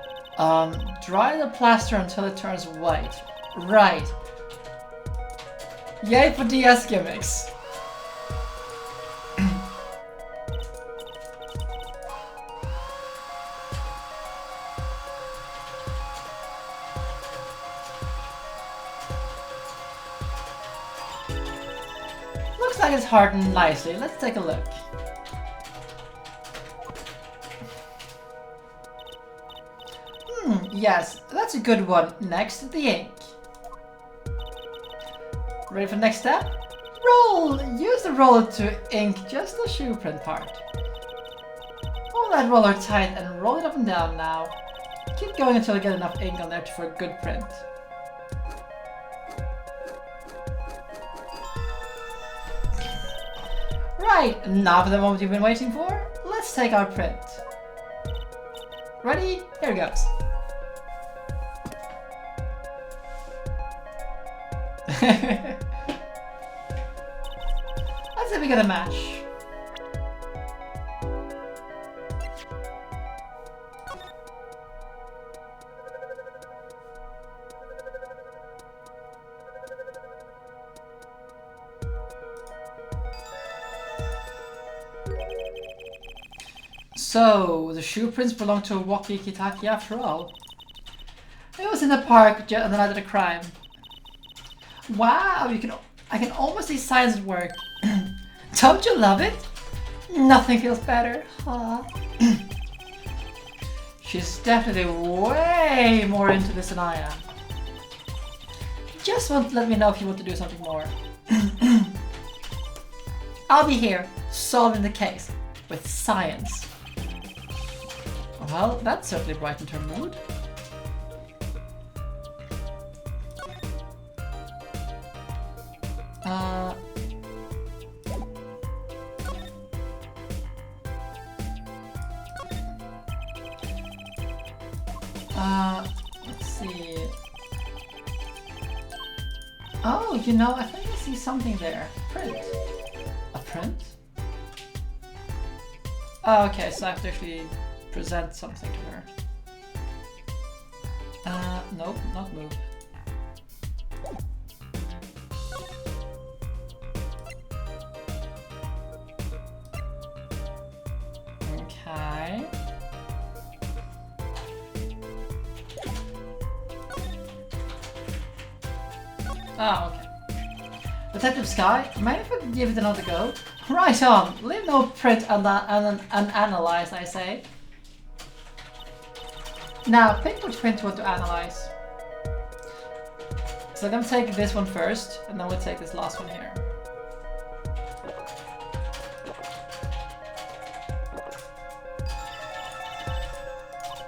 S1: dry the plaster until it turns white. Right. Yay for DS gimmicks. Looks like it's hardened nicely. Let's take a look. Yes, that's a good one. Next, the ink. Ready for the next step? Roll! Use the roller to ink just the shoe print part. Hold that roller tight and roll it up and down now. Keep going until you get enough ink on there for a good print. Right, now for the moment you've been waiting for. Let's take our print. Ready? Here it goes. Let's see if we get a match. So, the shoe prints belong to Wocky Kitaki after all. It was in the park on the night of the crime. Wow, I can almost see science at work. Don't you love it? Nothing feels better, huh? She's definitely way more into this than I am. Just want to let me know if you want to do something more. I'll be here, solving the case, with science. Well, that certainly brightened her mood. Let's see. Oh, you know, I think I see something there. Print. A print? Oh, okay, so I have to actually present something to her. Nope, not move. Okay. Oh, okay. Detective Sky, mind if I give it another go? Right on! Leave no print and analyze, I say. Now, pick which print you want to analyze. So I'm gonna take this one first, and then we'll take this last one here.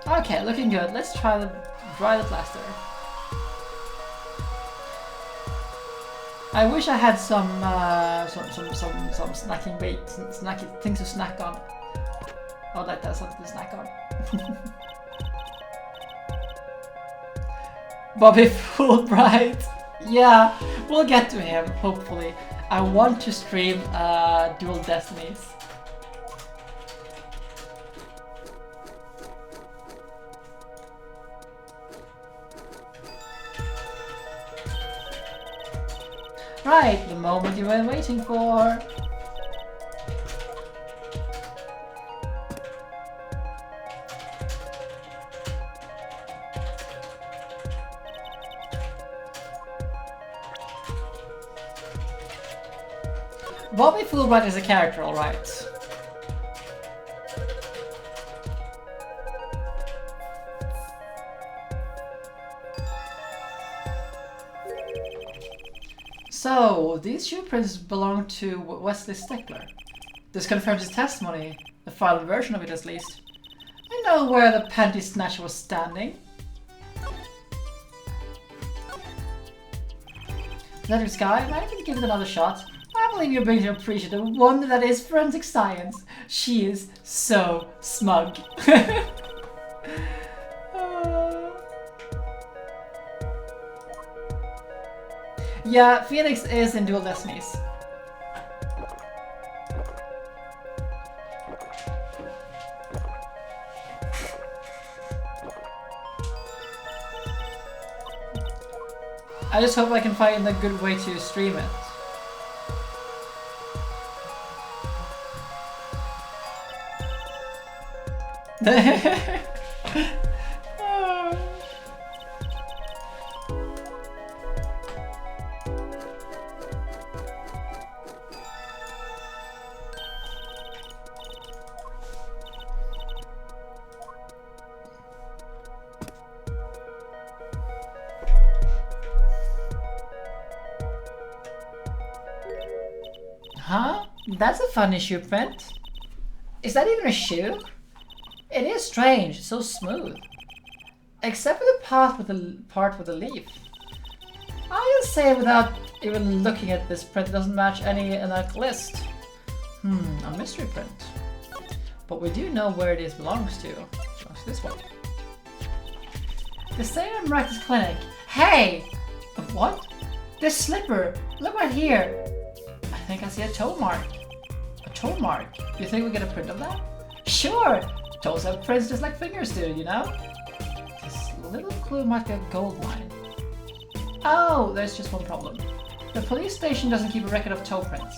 S1: Okay, looking good. Let's try to dry the plaster. I wish I had some snacking bait, snacking things to snack on. I would like to have something to snack on. Bobby Fulbright. Yeah, we'll get to him, hopefully. I want to stream Dual Destinies. Right, the moment you were waiting for. Bobby Fulbright is a character, alright. So, these shoe prints belong to Wesley Stickler. This confirms his testimony, the final version of it at least. I know where the panty snatcher was standing. Letter Sky, might I can give it another shot? I believe you're beginning to appreciate the wonder that is forensic science. She is so smug. Yeah, Phoenix is in Dual Destinies. I just hope I can find a good way to stream it. Huh? That's a funny shoe print. Is that even a shoe? It is strange, so smooth. Except for the part with the leaf. I'll say without even looking at this print, it doesn't match any in that list. A mystery print. But we do know where it belongs to. It belongs to this one. The Salem Miraculous Clinic. Hey! What? This slipper! Look right here! I think I see a toe mark. A toe mark? Do you think we get a print of that? Sure! Toes have prints just like fingers do, you know? This little clue might be a gold mine. Oh, there's just one problem. The police station doesn't keep a record of toe prints.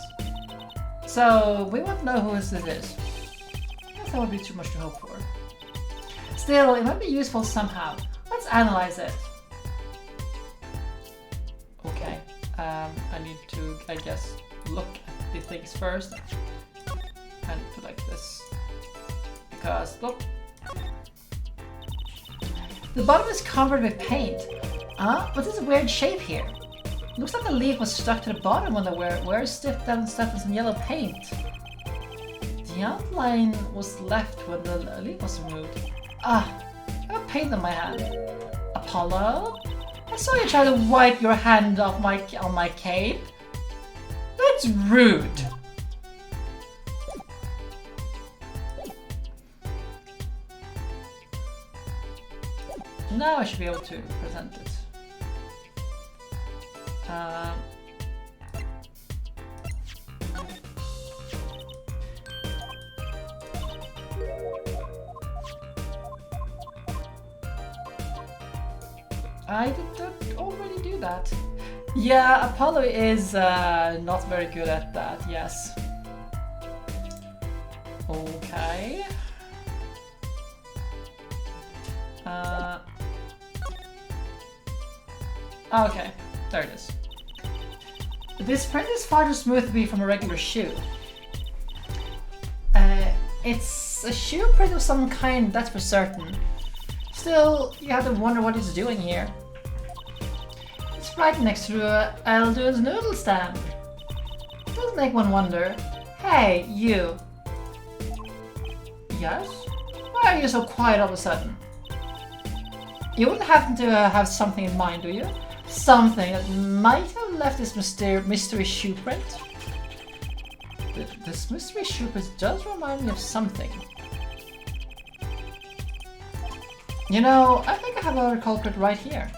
S1: So, we won't know who this is. I guess that would be too much to hope for. Still, it might be useful somehow. Let's analyze it. Okay, I need to, I guess, look at the things first. And put like this. Because, look. The bottom is covered with paint. But there's a weird shape here. Looks like the leaf was stuck to the bottom when the wear stiffed down and stuck with some yellow paint. The outline was left when the leaf was removed. I have paint on my hand. Apollo? I saw you try to wipe your hand off on my cape. That's rude. Now I should be able to present it. I did already do that. Yeah, Apollo is not very good at that, yes. Okay. Okay, there it is. This print is far too smooth to be from a regular shoe. It's a shoe print of some kind, that's for certain. Still, you have to wonder what it's doing here. It's right next to Eldun's noodle stand. Does make one wonder. Hey, you. Yes? Why are you so quiet all of a sudden? You wouldn't happen to have something in mind, do you? Something that might have left this mystery shoe print? This mystery shoe print does remind me of something. You know, I think I have a culprit right here.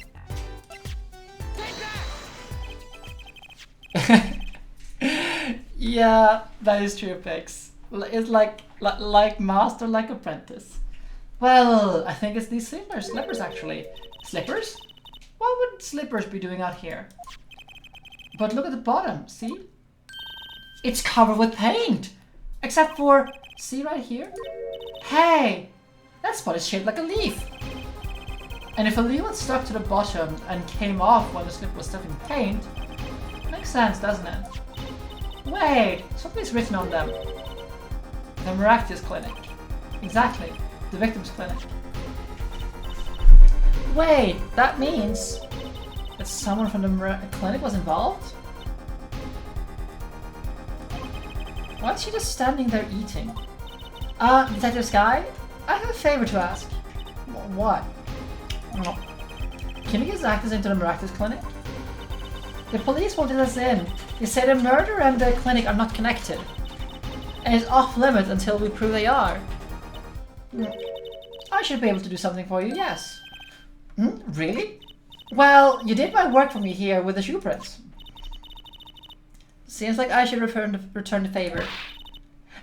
S1: Yeah, that is true, Pix. It's like master, like apprentice. Well, I think it's these slippers actually. Slippers? What would slippers be doing out here? But look at the bottom, see? It's covered with paint! Except for, see right here? Hey! That spot is shaped like a leaf! And if a leaf was stuck to the bottom and came off when the slipper was stuck in paint, makes sense, doesn't it? Wait, something's written on them. The Miraculous Clinic. Exactly, the victim's clinic. Wait, that means that someone from the clinic was involved? Why is she just standing there eating? Detective Sky? I have a favor to ask. What? Can you get access into the Miraculous Clinic? The police won't let us in. They say the murder and the clinic are not connected. And it's off limits until we prove they are. I should be able to do something for you, yes. Really? Well, you did my work for me here with the shoe prints. Seems like I should return the favor.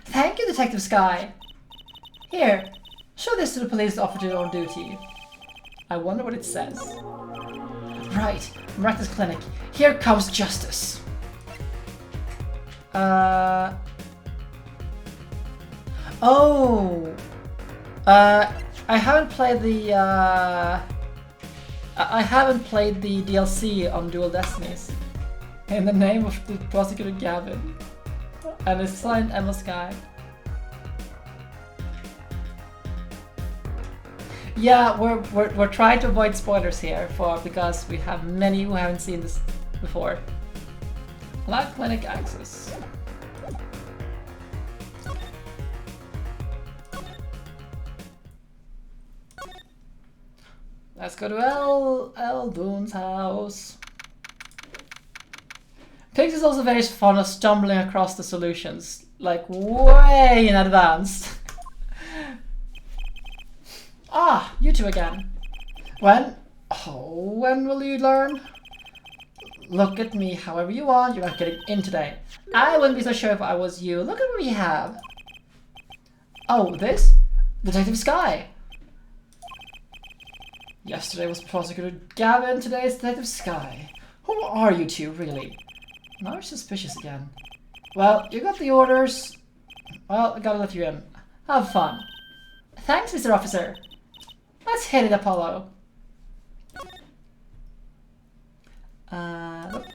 S1: Thank you, Detective Sky. Here, show this to the police officer on duty. I wonder what it says. Right, Miraculous Clinic. Here comes justice. Oh. I haven't played the DLC on Dual Destinies. In the name of the prosecutor Gavin. And it's signed Emma Sky. Yeah, we're trying to avoid spoilers here because we have many who haven't seen this before. Allow clinic access. Let's go to Eldun's house. Pix is also very fond of stumbling across the solutions, like way in advance. Ah, you two again. When? Oh, when will you learn? Look at me however you want, you're not getting in today. I wouldn't be so sure if I was you. Look at what we have. Oh, this? Detective Sky. Yesterday was Prosecutor Gavin, today is Detective Sky. Who are you two, really? Now you're suspicious again. Well, you got the orders. Well, I gotta let you in. Have fun. Thanks, Mr. Officer. Let's hit it, Apollo. Nope.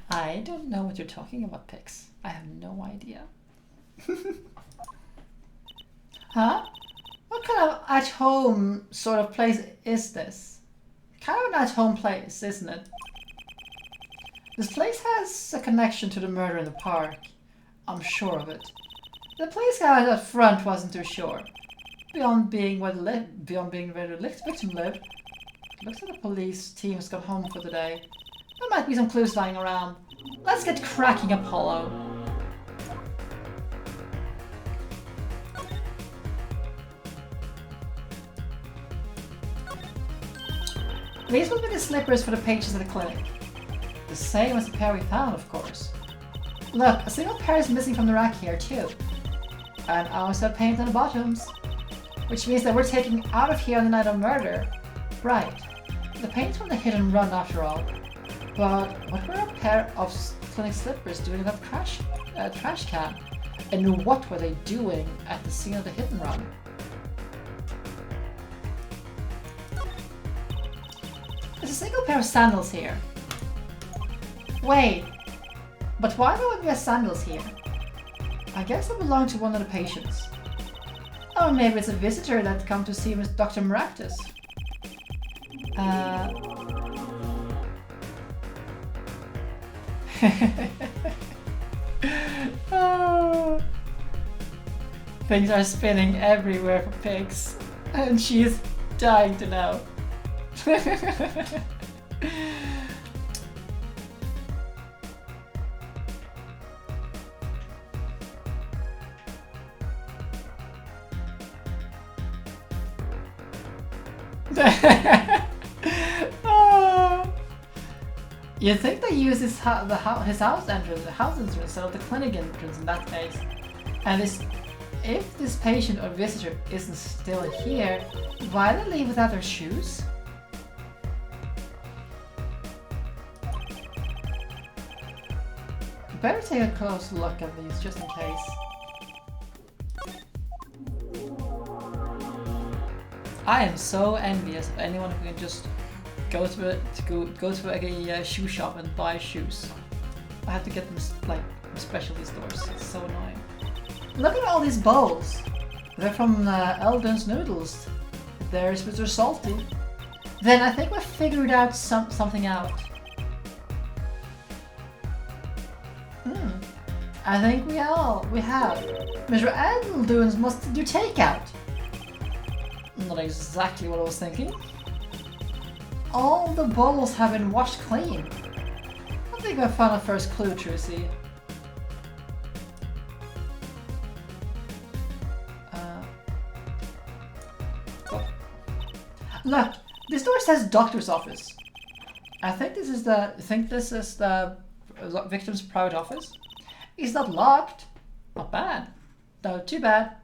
S1: I don't know what you're talking about, Pix. I have no idea. Huh? What kind of at-home sort of place is this? Kind of an at-home place, isn't it? This place has a connection to the murder in the park. I'm sure of it. The place guy up front wasn't too sure. Beyond being where the victim lived, it looks like the police team has gone home for the day. There might be some clues lying around. Let's get cracking, Apollo. These will be the slippers for the patients at the clinic. The same as the pair we found, of course. Look, a single pair is missing from the rack here too. And I also have paint on the bottoms. Which means that we're taking out of here on the night of murder. Right. The paint's from the hit and run after all. But what were a pair of clinic slippers doing in that trash can? And what were they doing at the scene of the hit and run? There's a single pair of sandals here. Wait, but why would there be sandals here? I guess they belong to one of the patients. Or maybe it's a visitor that come to see Dr. Maractus. Oh. Things are spinning everywhere for pigs, and she's dying to know. Oh. You'd think they use his house entrance, instead of the clinic entrance in that case. And if this patient or visitor isn't still here, why did they leave without their shoes? Better take a close look at these just in case. I am so envious of anyone who can just go to a shoe shop and buy shoes. I have to get them like from specialty stores. It's so annoying. Look at all these bowls. They're from Eldon's Noodles. They're salty. Then I think we figured out something out. I think we have. Mr. Eldon's must do takeout. Not exactly what I was thinking. All the bowls have been washed clean. I think I found a first clue, Trucy. Look, this door says doctor's office. I think this is the victim's private office. It's not locked. Not bad. No, too bad.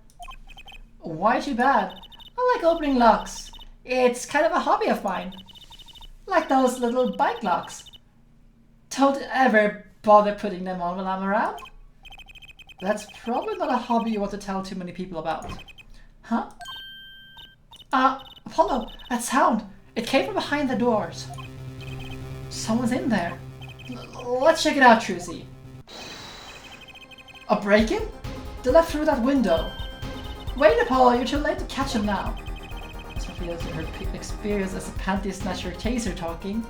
S1: Why too bad? I like opening locks. It's kind of a hobby of mine. Like those little bike locks. Don't ever bother putting them on when I'm around. That's probably not a hobby you want to tell too many people about. Huh? Apollo, that sound. It came from behind the doors. Someone's in there. Let's check it out, Trucy. A break-in? They left through that window. Wait, Apollo, you're too late to catch him now. Sophia has her experience as a panty snatcher taser talking.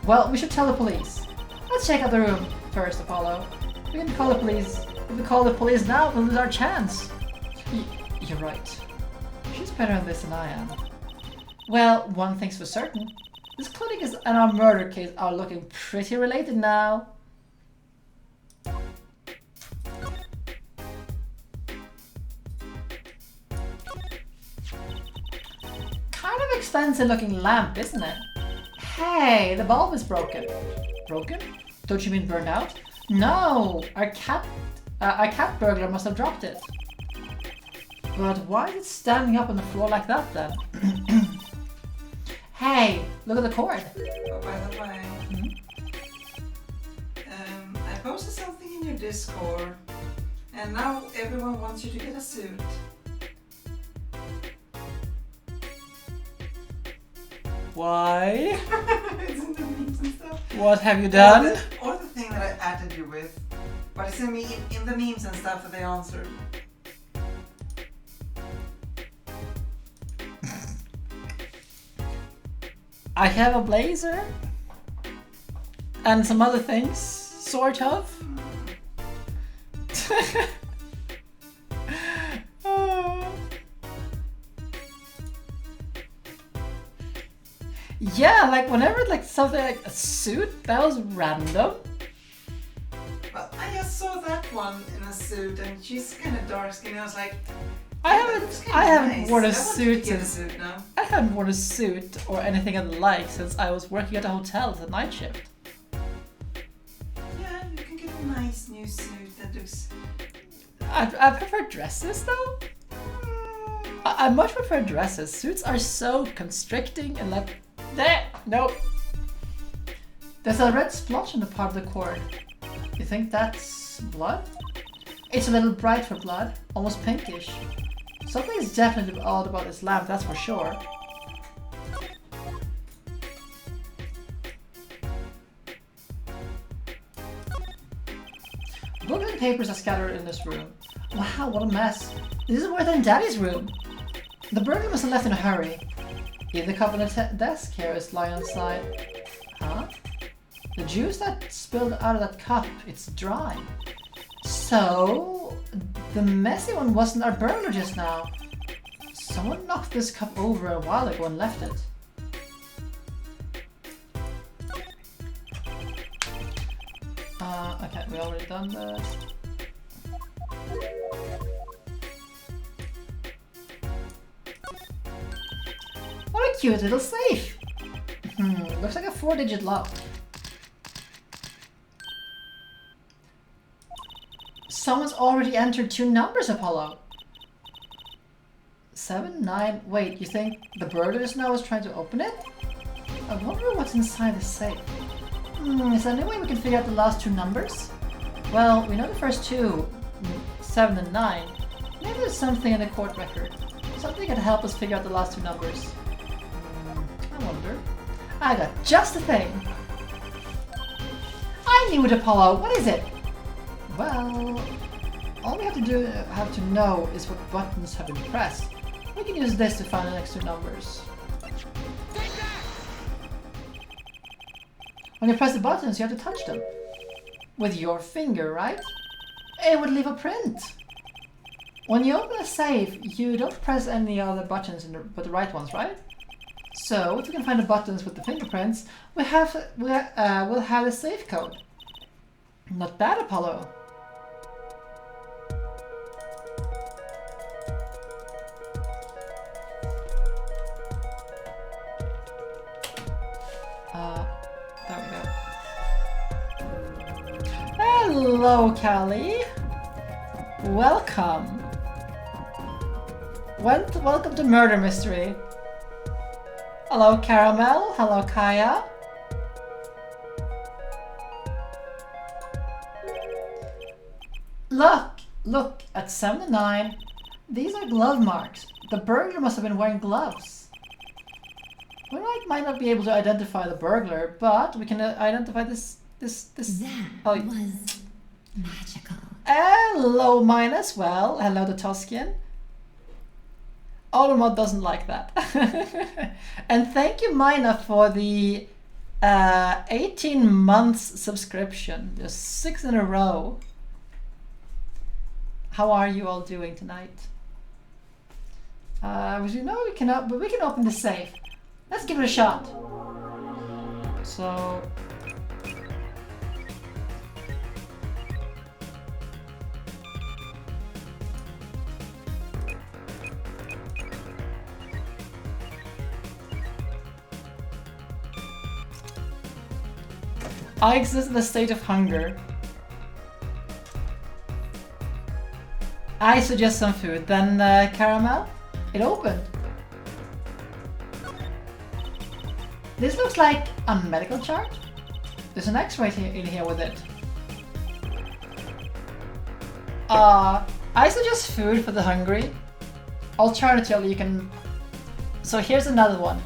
S1: Well, we should tell the police. Let's check out the room first, Apollo. We can call the police. If we call the police now, we'll lose our chance. You're right. She's better at this than I am. Well, one thing's for certain. This clinic and our murder case are looking pretty related now. Kind of expensive looking lamp, isn't it? Hey, the bulb is broken. Broken? Don't you mean burned out? No, our cat burglar must have dropped it. But why is it standing up on the floor like that then? Hey, look at the cord.
S2: Oh, by the way, I posted something in your Discord, and now everyone wants you to get a suit.
S1: Why?
S2: It's in the memes and stuff.
S1: What have you done?
S2: Or the thing that I added you with. But it's in the memes and stuff that they answered.
S1: I have a blazer. And some other things, sort of. Yeah, like whenever like something like a suit, that was random.
S2: Well, I just saw that one in a suit, and she's kind of dark skinned. I was like,
S1: I haven't worn a suit
S2: since.
S1: since
S2: Suit now.
S1: I haven't worn a suit or anything of the like since I was working at a hotel as a night shift.
S2: Yeah, you can get a nice new suit that looks...
S1: I prefer dresses though. I much prefer dresses. Suits are so constricting and like... There! Nope. There's a red splotch on the part of the cord. You think that's blood? It's a little bright for blood, almost pinkish. Something is definitely odd about this lamp, that's for sure. Books and papers are scattered in this room. Wow, what a mess. This is worse than Daddy's room. The burglar must have left in a hurry. Even the cup on the desk here is lying on the side. Huh? The juice that spilled out of that cup, it's dry. So, the messy one wasn't our burglar just now. Someone knocked this cup over a while ago and left it. Okay, we already done that. What a cute little safe! Looks like a 4-digit lock. Someone's already entered 2 numbers, Apollo. 7, 9... Wait, you think the burglar now is trying to open it? I wonder what's inside the safe. Is there any way we can figure out the last 2 numbers? Well, we know the first 2, 7 and 9. Maybe there's something in the court record. Something that can help us figure out the last 2 numbers. I wonder. I got just the thing. I knew it, Apollo. What is it? Well, all we have to know is what buttons have been pressed. We can use this to find the next 2 numbers. When you press the buttons, you have to touch them. With your finger, right? It would leave a print. When you open a safe, you don't press any other buttons but the right ones, right? So, if we can find the buttons with the fingerprints, we'll have the safe code. Not bad, Apollo. There we go. Hello, Callie. Welcome. Welcome to Murder Mystery. Hello, Caramel. Hello, Kaya. Look at 7 and 9. These are glove marks. The burglar must have been wearing gloves. We might not be able to identify the burglar, but we can identify this.
S3: That
S1: oh.
S3: was magical.
S1: Hello, mine as well. Hello, the Toscan. Automod doesn't like that. And thank you, Mina, for the 18 months subscription. There's 6 in a row. How are you all doing tonight? You know we can open the safe. Let's give it a shot. So. I exist in a state of hunger. I suggest some food. Then caramel. It opened. This looks like a medical chart. There's an X-ray in here with it. I suggest food for the hungry. Alternatively, you can. So here's another one.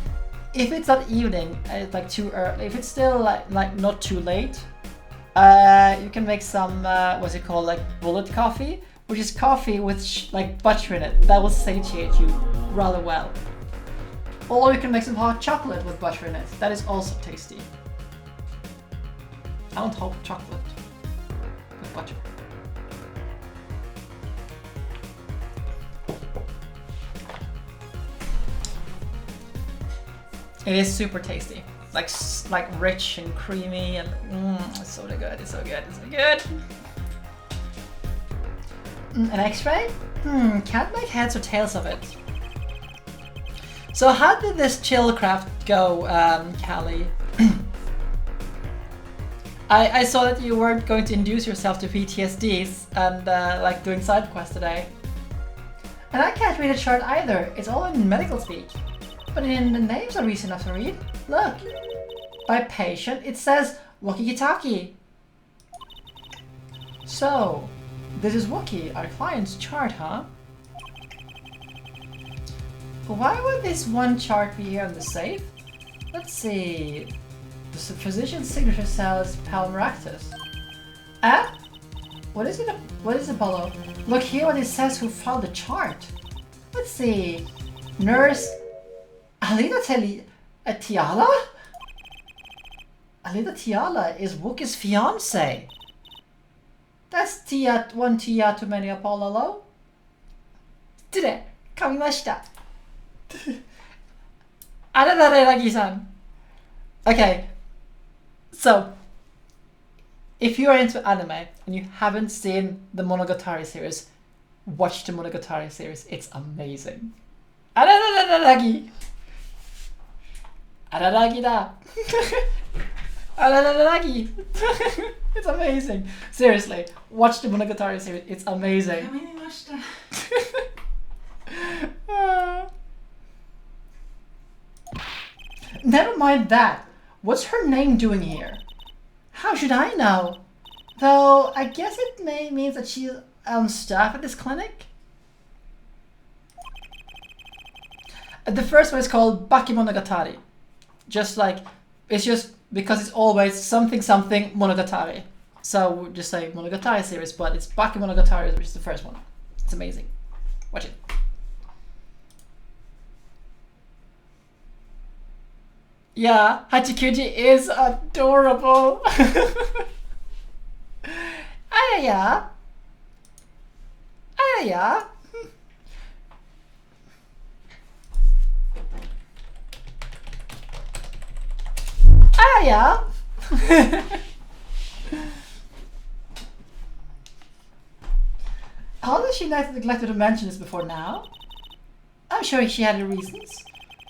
S1: If it's not evening, it's like too early. If it's still like not too late, you can make some what's it called, like bullet coffee, which is coffee with like butter in it. That will satiate you rather well. Or you can make some hot chocolate with butter in it. That is also tasty. I want hot chocolate with butter. It is super tasty, like rich and creamy, and it's so good. It's so good. It's so good. An X-ray? Can't make heads or tails of it. So how did this chillcraft go, Callie? I saw that you weren't going to induce yourself to PTSDs and like doing side quests today. And I can't read a chart either. It's all in medical speak. But in the names are easy enough to read. Look. By patient, it says Wocky. So, this is Wocky, our client's chart, huh? Why would this one chart be here on the safe? Let's see. The physician's signature says Palmaractus. Ah? What is it? What is Apollo? Look here what it says who filed the chart. Let's see. Nurse Alida Tiala? Alida Tiala is Wookie's fiance. That's one Tia too many, Apollo. Today, kamimashita. Arararagi-san. Okay, so if you are into anime and you haven't seen the Monogatari series, watch the Monogatari series. It's amazing. Ararararagi. Araragi da. Arararagi. It's amazing. Seriously, watch the Monogatari series. It's amazing. Never mind that. What's her name doing here? How should I know? Though, I guess it means that she's on staff at this clinic. The first one is called Bakemonogatari. Just like, it's just because it's always something Monogatari. So we'll just say Monogatari series, but it's Bakemonogatari, which is the first one. It's amazing. Watch it. Yeah, Hachikuji is adorable. Ayaya. Ayaya. Ayaya. How does she neglected to mention this before now? I'm sure she had her reasons.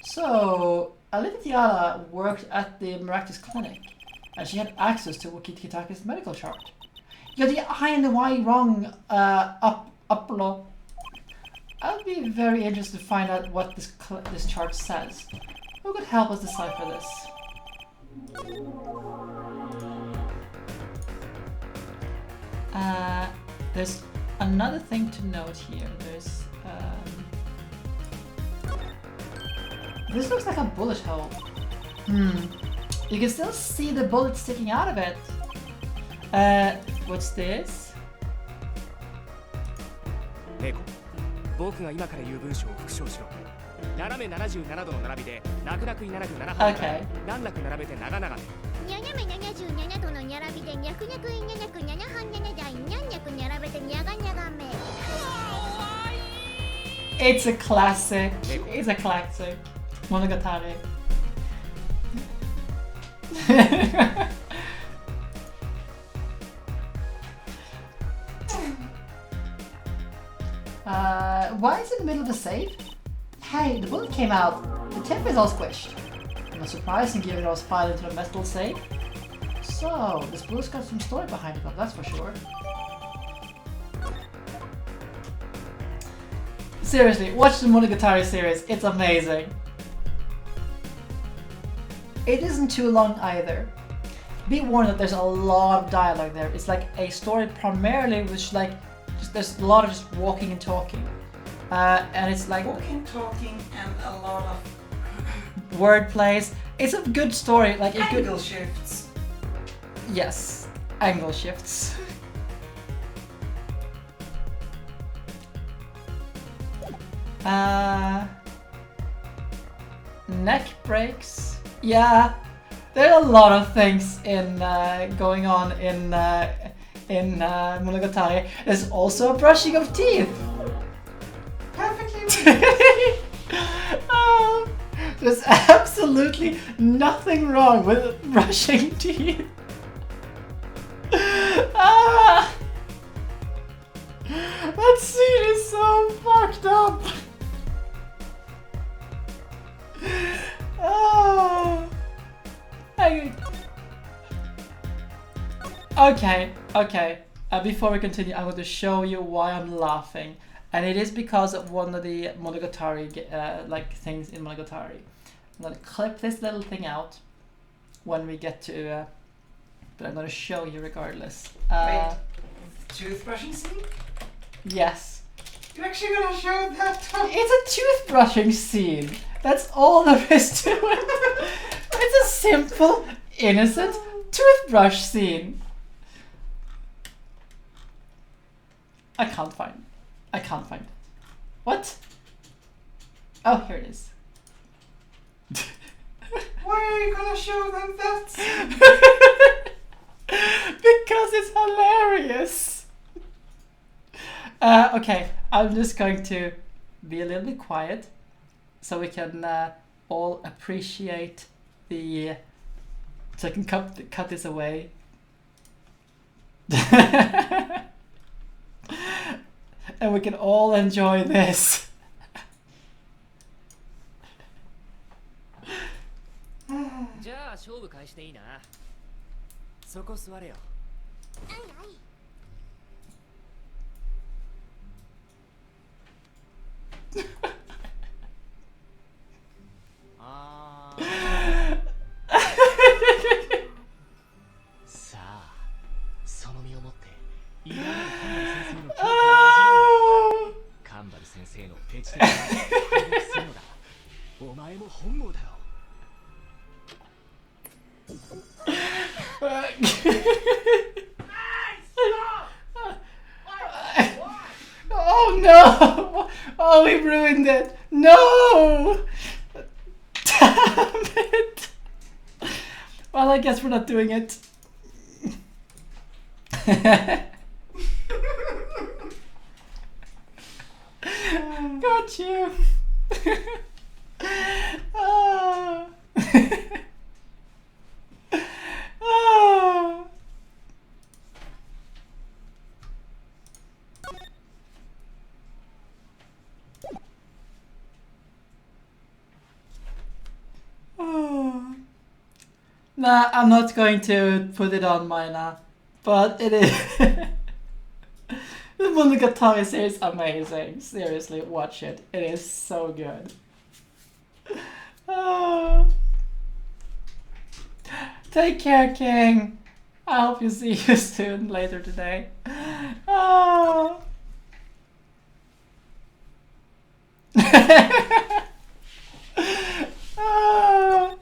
S1: So, Alita Tiara worked at the Maractus clinic, and she had access to Wocky Kitaki's medical chart. You got the I and the Y wrong, Uplo. I'll be very interested to find out what this chart says. Who could help us decipher this? There's another thing to note here. There's this looks like a bullet hole. You can still see the bullet sticking out of it. What's this? Okay. It's a classic. It's a classic. Monogatari. Why is it in the middle of the safe? Hey, the bullet came out. The tip is all squished. I'm not surprised given it was filed into a metal safe. So, this bullet's got some story behind it, that's for sure. Seriously, watch the Monogatari series. It's amazing. It isn't too long either. Be warned that there's a lot of dialogue there. It's like a story primarily which like there's a lot of just walking and talking. And it's like
S2: walking, talking, and a lot of
S1: word plays. It's a good story, like a
S2: angle shifts.
S1: Yes, angle shifts. Neck breaks. Yeah, there are a lot of things in going on in Monogatari. There's also a brushing of teeth.
S2: Perfectly.
S1: There's absolutely nothing wrong with brushing teeth. That scene is so fucked up. Oh. Okay. Before we continue, I'm going to show you why I'm laughing, and it is because of one of the Monogatari like things in Monogatari. I'm going to clip this little thing out when we get to, but I'm going to show you regardless.
S2: Wait, toothbrushing scene?
S1: Yes.
S2: You're actually gonna show that?
S1: It's a toothbrushing scene. That's all there is to it. It's a simple, innocent toothbrush scene. I can't find it. What? Oh, here it is.
S2: Why are you gonna show them that?
S1: Because it's hilarious. Okay, I'm just going to be a little bit quiet so we can all appreciate the. So I can cut this away. And we can all enjoy this.
S4: じゃあ勝負開始でいいな。そこ座れよ。あー。さあ、その身をもって偉大なカンバル先生の教科を味わう。カンバル先生のペチで反撃するのだ。お前も本望だろ。
S1: Oh no! Oh, we ruined it! No! Damn it! Well, I guess we're not doing it. Got you! Oh. Oh. Oh. Nah, I'm not going to put it on mine, but it is. The Monogatari series is amazing. Seriously, watch it. It is so good. Oh. Take care, King. I hope you see you soon later today. Oh. Oh.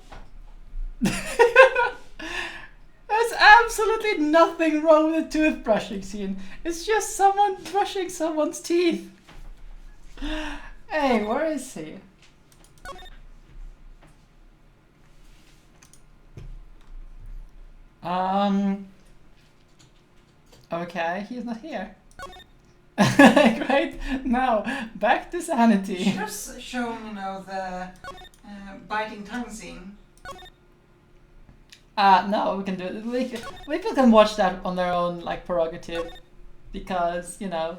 S1: There's absolutely nothing wrong with the toothbrushing scene. It's just someone brushing someone's teeth. Hey, where is he? Okay, he's not here. Great. Now back to sanity.
S2: Should have shown, you know, the biting tongue scene.
S1: No, we can do it. People can watch that on their own, like, prerogative, because, you know.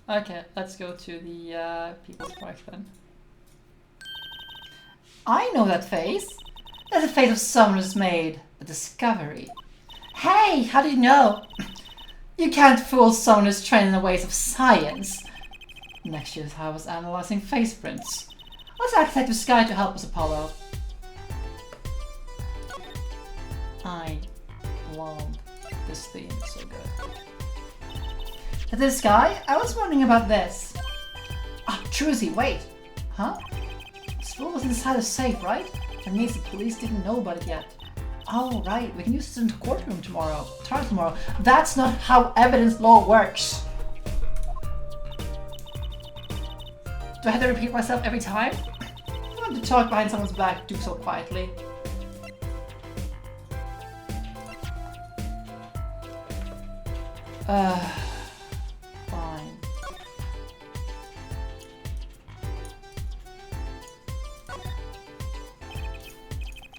S1: Okay, let's go to the People's Park then. I know that face. That's the face of someone who's made a discovery. Hey, how do you know? You can't fool someone who's trained in the ways of science. Next year I was analyzing face prints. Let's architect the sky to help us, Apollo. I love this theme, it's so good. This guy, I was wondering about this. Ah, Truzy, wait. Huh? This fool was inside a safe, right? That means the police didn't know about it yet. Oh, right, we can use this in the courtroom tomorrow. That's not how evidence law works. Do I have to repeat myself every time? I want to talk behind someone's back, do so quietly. Fine.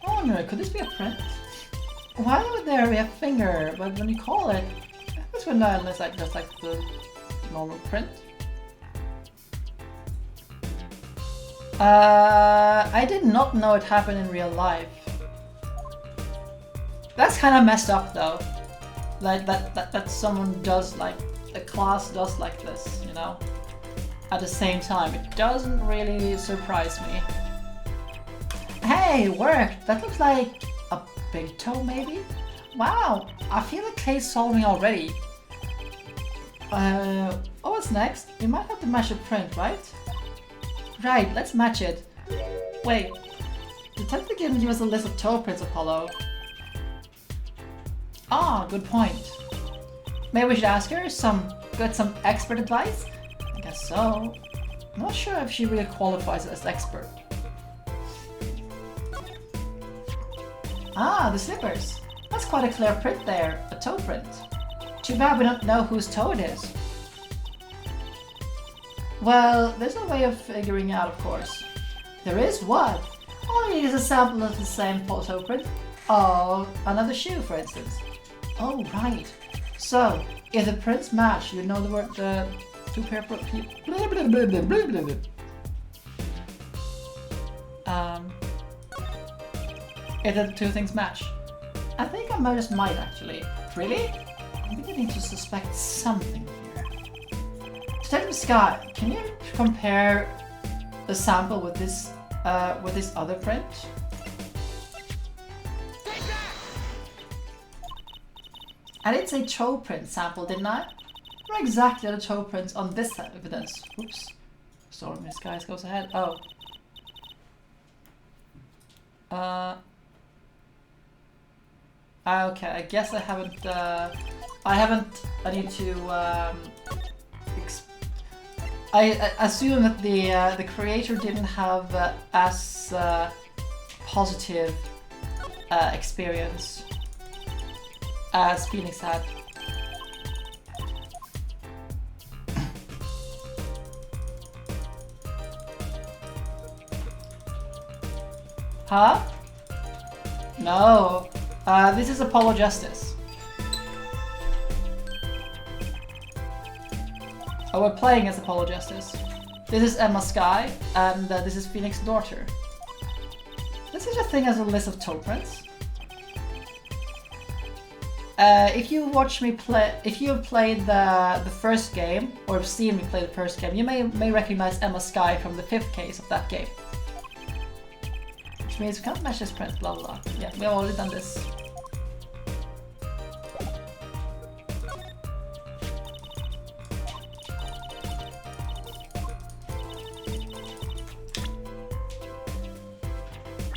S1: Oh no, could this be a print? Why would there be a finger, but when you call it, this would not unless like just like the normal print. I did not know it happened in real life. That's kind of messed up though. Like that someone does like a class does like this, you know. At the same time, it doesn't really surprise me. Hey, worked! That looks like a big toe, maybe? Wow, I feel the case solving already. Oh, what's next? We might have to match the print, right? Right, let's match it. Wait, Detective didn't give us a list of toe prints, Apollo. Ah, good point. Maybe we should ask her get some expert advice? I guess so. I'm not sure if she really qualifies as expert. Ah, the slippers. That's quite a clear print there, a toe print. Too bad we don't know whose toe it is. Well, there's no way of figuring out, of course. There is what? All you need is a sample of the same toe print. Oh, another shoe, for instance. Oh, right. So, if the prints match, you know the two pair of if the two things match. I think I just might actually. Really? I'm beginning to suspect something here. Detective Scott, can you compare the sample with this other print? I did say toe print sample, didn't I? Where exactly are the toe prints on this evidence? Oops. Stormy Skies goes ahead. Oh. Okay, I guess I haven't, I need to, I assume that the creator didn't have as positive experience as Phoenix had. Huh? No. This is Apollo Justice. Oh, we're playing as Apollo Justice. This is Emma Sky, and this is Phoenix's daughter. This is a thing as a list of toe prints. If you watch me play, if you have played the first game, or have seen me play the first game, you may recognize Emma Sky from the 5th case of that game. Which means we can't match this print, blah blah blah. Yeah, we've already done this.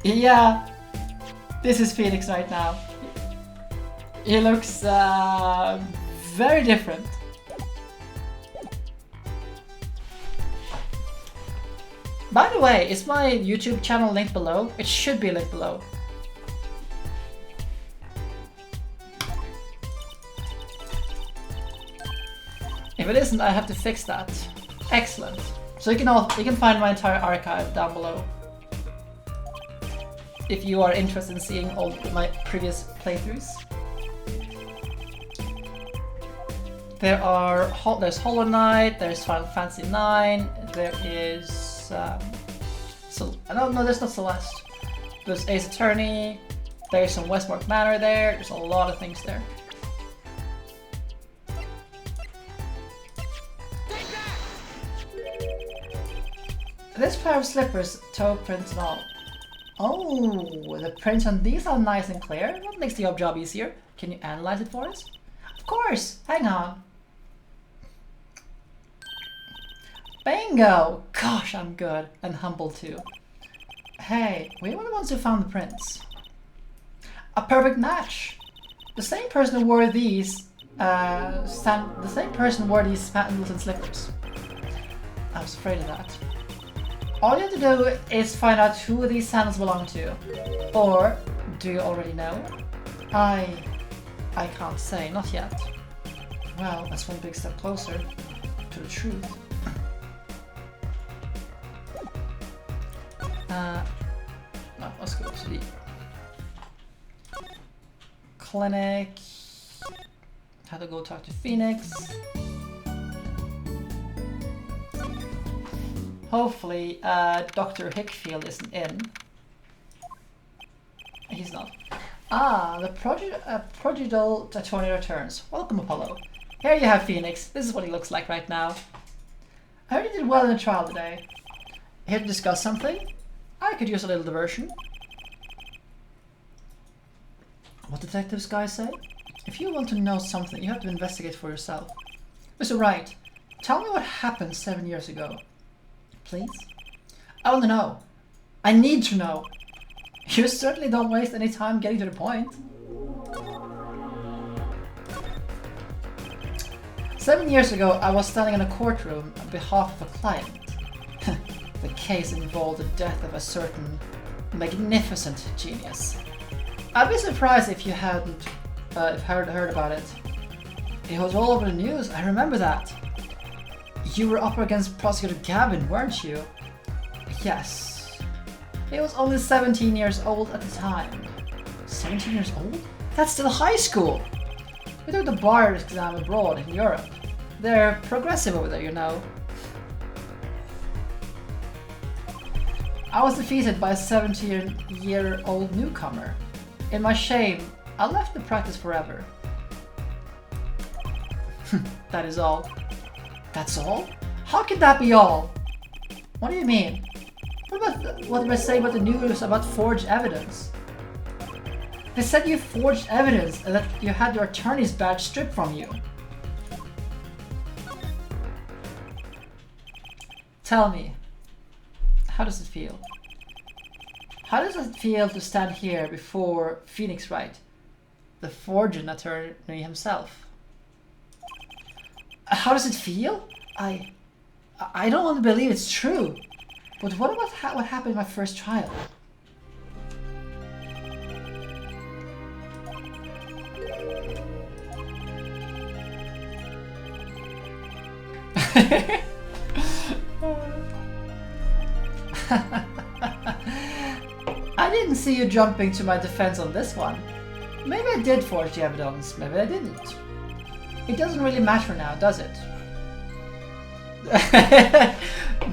S1: Yeah, this is Phoenix right now. He looks very different. By the way, is my YouTube channel linked below? It should be linked below. If it isn't, I have to fix that. Excellent. So you can find my entire archive down below. If you are interested in seeing all my previous playthroughs. There's Hollow Knight, there's Final Fantasy 9, there is no, there's not Celeste. There's Ace Attorney, there's some Westmark Manor there's a lot of things there. This pair of slippers, toe prints and all. Oh, the prints on these are nice and clear. That makes the job easier. Can you analyze it for us? Of course, hang on. Bingo! Gosh, I'm good. And humble too. Hey, we were the ones who found the prints. A perfect match! The same person who wore these, sandals and slippers. I was afraid of that. All you have to do is find out who these sandals belong to. Or, do you already know? I can't say, not yet. Well, that's one big step closer to the truth. No, let's go to the clinic. Have to go talk to Phoenix. hopefully Dr. Hickfield isn't in. He's not. Ah, the prodigal attorney returns. Welcome, Apollo. Here you have Phoenix. This is what he looks like right now. I heard you did well in the trial today. Here to discuss something? I could use a little diversion. What detectives guys say? If you want to know something, you have to investigate for yourself. Mr. Wright, tell me what happened 7 years ago. Please? I want to know. I need to know. You certainly don't waste any time getting to the point. 7 years ago, I was standing in a courtroom on behalf of a client. The case involved the death of a certain magnificent genius. I'd be surprised if you hadn't heard about it. It was all over the news, I remember that. You were up against Prosecutor Gavin, weren't you? Yes. He was only 17 years old at the time. 17 years old? That's still high school! We took the bar exam abroad in Europe. They're progressive over there, you know. I was defeated by a 17-year-old newcomer. In my shame, I left the practice forever. That is all. That's all? How can that be all? What do you mean? What did I say about the news about forged evidence? They said you forged evidence and that you had your attorney's badge stripped from you. Tell me, how does it feel? How does it feel to stand here before Phoenix Wright, the forging attorney himself? How does it feel? I don't want to believe it's true. But what about what happened in my first trial? I didn't see you jumping to my defense on this one. Maybe I did forge the evidence, maybe I didn't. It doesn't really matter now, does it?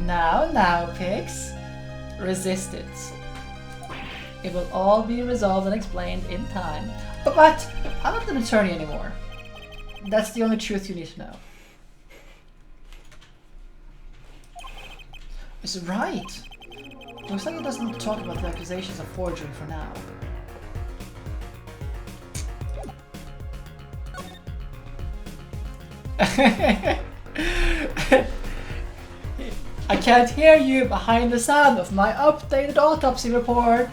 S1: Now, pigs. Resist it. It will all be resolved and explained in time. But I'm not an attorney anymore. That's the only truth you need to know. Is it right? Looks like it doesn't talk about the accusations of forgery for now. I can't hear you behind the sound of my updated autopsy report.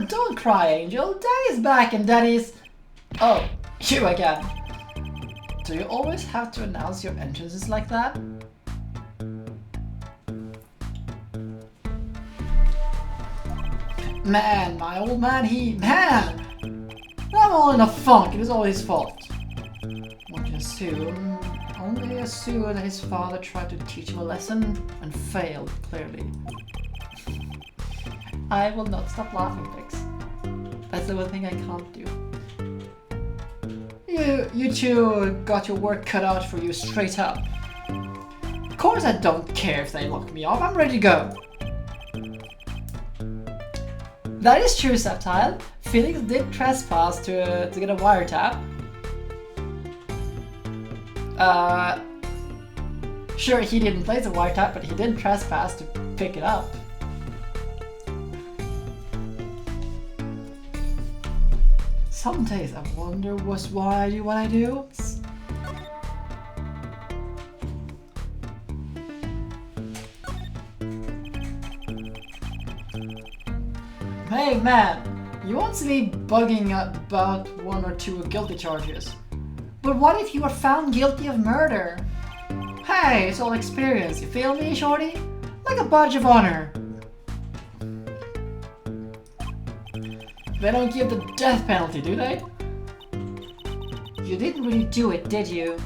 S1: Don't cry, Angel. Daddy's back and Daddy's... Oh, you again. Do you always have to announce your entrances like that? Man, my old man, Man! I'm all in a funk. It is all his fault. One can assume... Only assume that his father tried to teach him a lesson and failed, clearly. I will not stop laughing, Pix. That's the one thing I can't do. You two got your work cut out for you straight up. Of course I don't care if they lock me off, I'm ready to go. That is true, Subtile. Felix did trespass to get a wiretap. Sure, he didn't place a wiretap, but he did trespass to pick it up. Some days I wonder why I do what I do. Hey man, you won't see me bugging about one or two guilty charges. But what if you were found guilty of murder? Hey, it's all experience, you feel me, shorty? Like a badge of honor. They don't give the death penalty, do they? You didn't really do it, did you?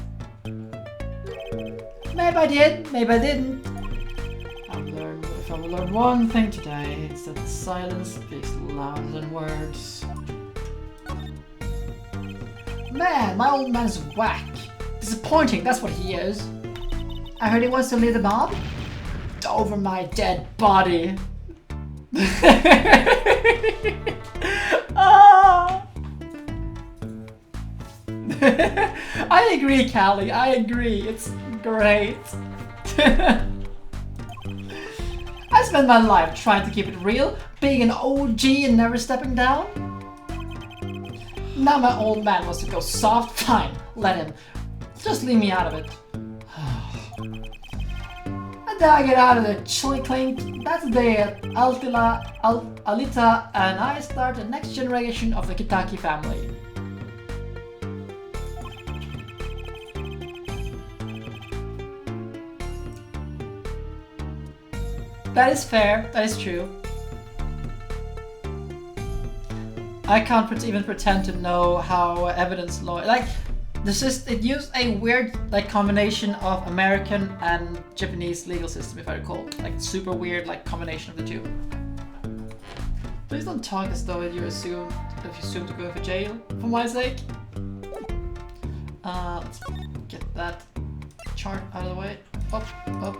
S1: Maybe I did, maybe I didn't. If I've learned one thing today, it's that silence speaks louder than words. Man, my old man's whack. Disappointing, that's what he is. I heard he wants to leave the mob. Over my dead body. Ah. I agree, Callie. I agree. It's great. I spent my life trying to keep it real, being an OG and never stepping down. Now my old man wants to go soft. Fine, let him. Just leave me out of it. And then I get out of the chili clink. That's the day Alita and I start the next generation of the Kitaki family. That is fair, that is true. I can't even pretend to know how evidence law, like, it used a weird like combination of American and Japanese legal system, if I recall. Like super weird like combination of the two. Please don't talk as though you assume to go for jail, for my sake. Let's get that chart out of the way. Up, up.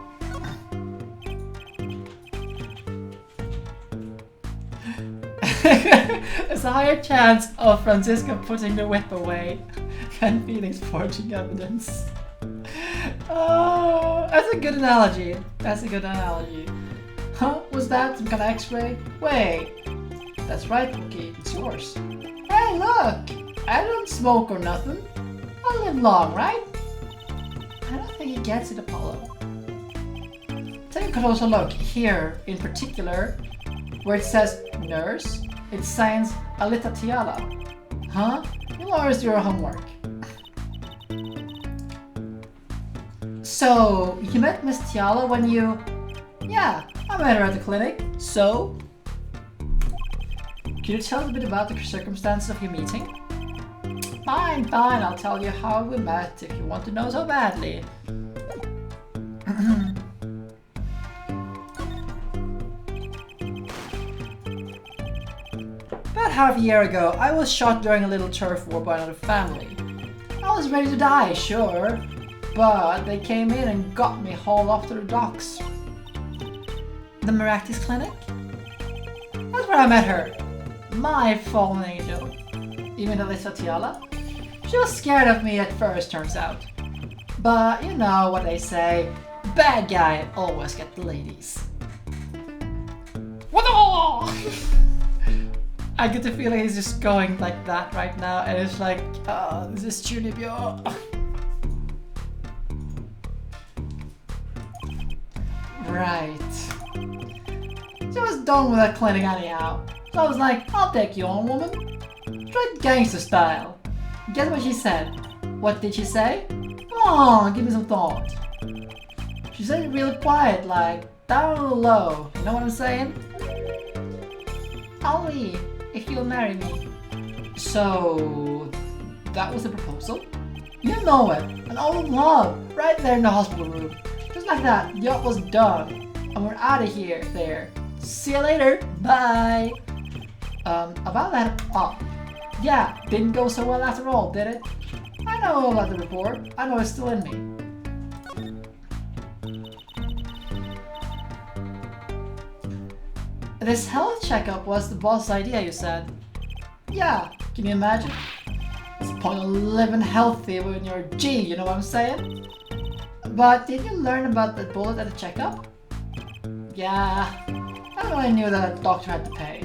S1: There's a higher chance of Francisco putting the whip away than Felix forging evidence. Oh, that's a good analogy. That's a good analogy. Huh? Was that some kind of X-ray? Wait. That's right, Wocky. It's yours. Hey, look! I don't smoke or nothing. I'll live long, right? I don't think he gets it, Apollo. Take a closer look here, in particular, where it says nurse. It signs Alita Tiala. Huh? You always do your homework. So, you met Miss Tiala when you... Yeah, I met her at the clinic. So? Can you tell us a bit about the circumstances of your meeting? Fine, fine, I'll tell you how we met if you want to know so badly. About half a year ago, I was shot during a little turf war by another family. I was ready to die, sure, but they came in and got me hauled off to the docks. The Maractus Clinic? That's where I met her. My fallen angel. Even Alisa Tiala? She was scared of me at first, turns out. But you know what they say, bad guy always get the ladies. What I get the feeling he's just going like that right now, and it's like, oh, this is Tunibyo. Right. She was done with that clinic anyhow. So I was like, I'll take you on, woman. Straight gangster style. Guess what she said? What did she say? Come on, give me some thought. She said it really quiet, like, down low. You know what I'm saying? I'll leave if you'll marry me. So, that was the proposal? You know it, an old love, right there in the hospital room. Just like that, the job was done. And we're out of here, there. See you later, bye. About that, yeah, didn't go so well after all, did it? I know about the report, I know it's still in me. This health checkup was the boss's idea, you said. Yeah, can you imagine? What's the point of living healthy when you're a G, you know what I'm saying? But did you learn about the bullet at the checkup? Yeah, I only knew that a doctor had to pay.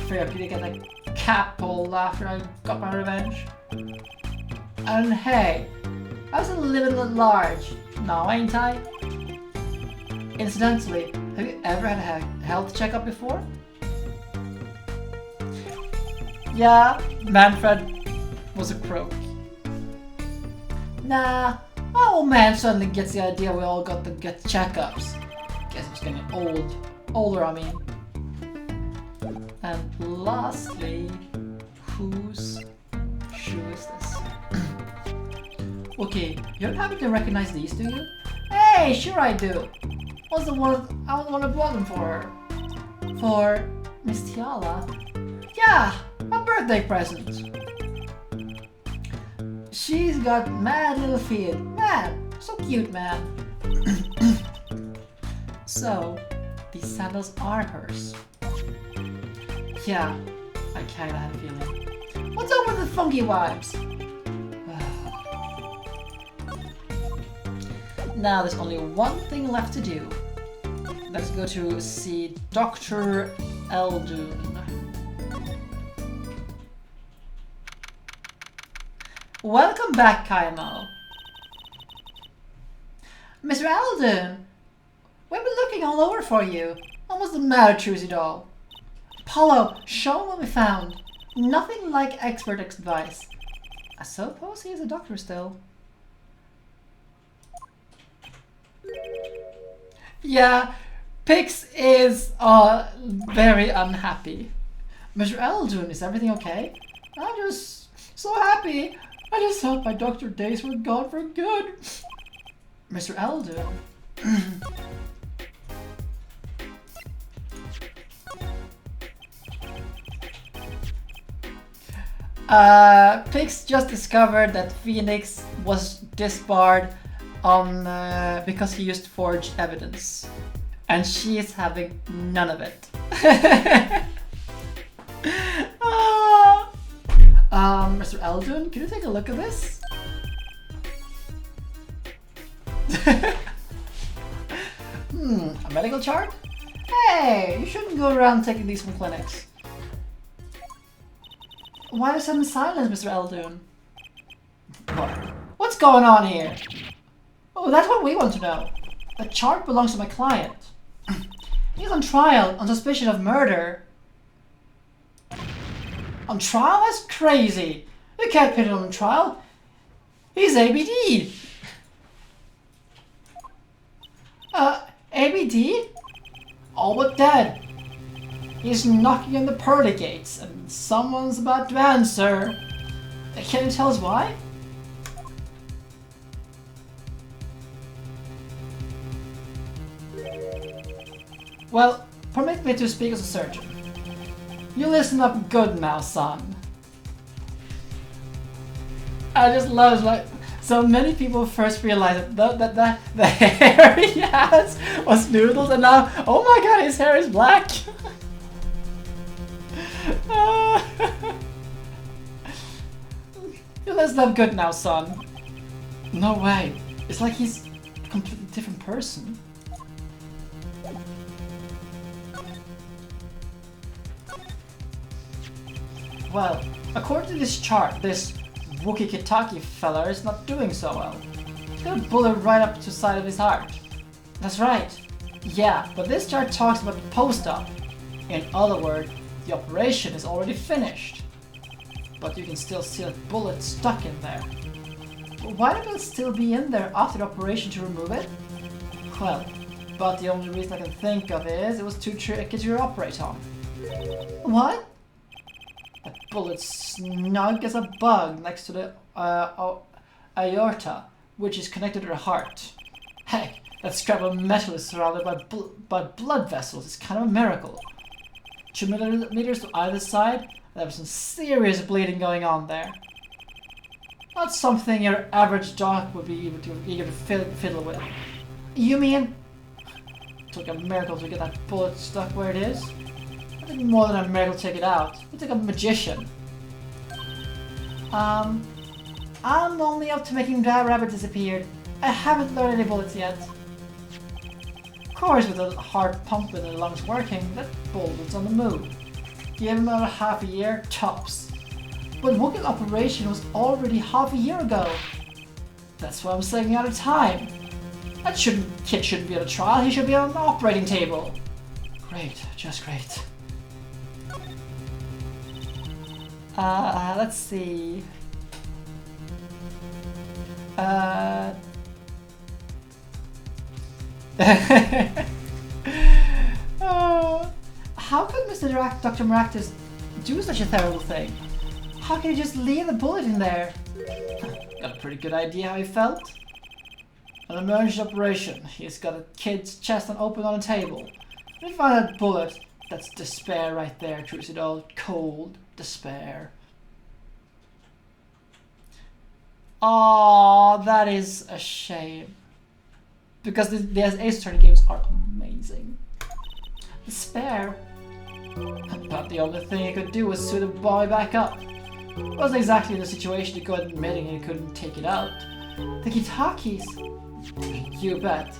S1: Figured I could get a cap pulled after I got my revenge. And hey, I was living at large, now ain't I? Incidentally, have you ever had a health checkup before? Yeah, Manfred was a croak. Nah, my old man suddenly gets the idea we all got to get checkups. Guess I was getting older I mean. And lastly, whose shoe is this? Okay, you don't happen to recognize these, do you? Hey, Hey, sure I do. I was the one I bought them for her. For Miss Tiala? Yeah, a birthday present. She's got mad little feet. Mad. So cute, man. So, these sandals are hers. Yeah, I kinda had a feeling. What's up with the funky vibes? Now there's only one thing left to do. Let's go to see Dr. Eldun. Welcome back, Kaimo. Mr. Eldun, we've been looking all over for you. What was the matter, Trucy doll? Apollo, show him what we found. Nothing like expert advice. I suppose he is a doctor still. Yeah, Pix is very unhappy. Mr. Eldun, is everything okay? I'm just so happy. I just thought my doctor days were gone for good. Mr. Eldun. Pix just discovered that Phoenix was disbarred because he used forged evidence. And she is having none of it. Mr. Eldun, can you take a look at this? A medical chart? Hey, you shouldn't go around taking these from clinics. Why the sudden silence, Mr. Eldun? What's going on here? Oh, that's what we want to know. The chart belongs to my client. He's on trial on suspicion of murder. On trial? That's crazy. You can't put him on trial. He's ABD. ABD? All but dead. He's knocking on the pearly gates, and someone's about to answer. Can you tell us why? Well, permit me to speak as a surgeon. You listen up good now, son. I just love, like, so many people first realized that the hair he has was noodles, and now, oh my god, his hair is black. You listen up good now, son. No way. It's like he's a completely different person. Well, according to this chart, this Wocky Kitaki fella is not doing so well. He's got a bullet right up to the side of his heart. That's right. Yeah, but this chart talks about the post-op. In other words, the operation is already finished. But you can still see a bullet stuck in there. But why would it still be in there after the operation to remove it? Well, but the only reason I can think of is it was too tricky to operate on. What? That bullet's snug as a bug next to the aorta, which is connected to the heart. Heck, that scrap of metal is surrounded by blood vessels. It's kind of a miracle. 2 millimeters to either side, and there was some serious bleeding going on there. Not something your average doc would be eager to fiddle with. You mean? It took a miracle to get that bullet stuck where it is? More than a miracle to take it out. It's like a magician. I'm only up to making that rabbit disappear. I haven't learned any bullets yet. Of course, with the heart pumping and the lungs working, that bullet's on the move. Give him another half a year, tops. But Wookie's operation was already half a year ago. That's why I'm saving out of time. That kid shouldn't be on a trial, he should be on an operating table. Great, just great. Let's see. How could Dr. Maractus do such a terrible thing? How can he just leave the bullet in there? Got a pretty good idea how he felt? An emergency operation. He's got a kid's chest open on a table. We find that bullet. That's despair right there, truth it all. Cold despair. Oh, that is a shame. Because the Ace Attorney games are amazing. Despair. But the only thing he could do was suit the boy back up. It wasn't exactly the situation to go admitting he couldn't take it out. The Kitakis. You bet.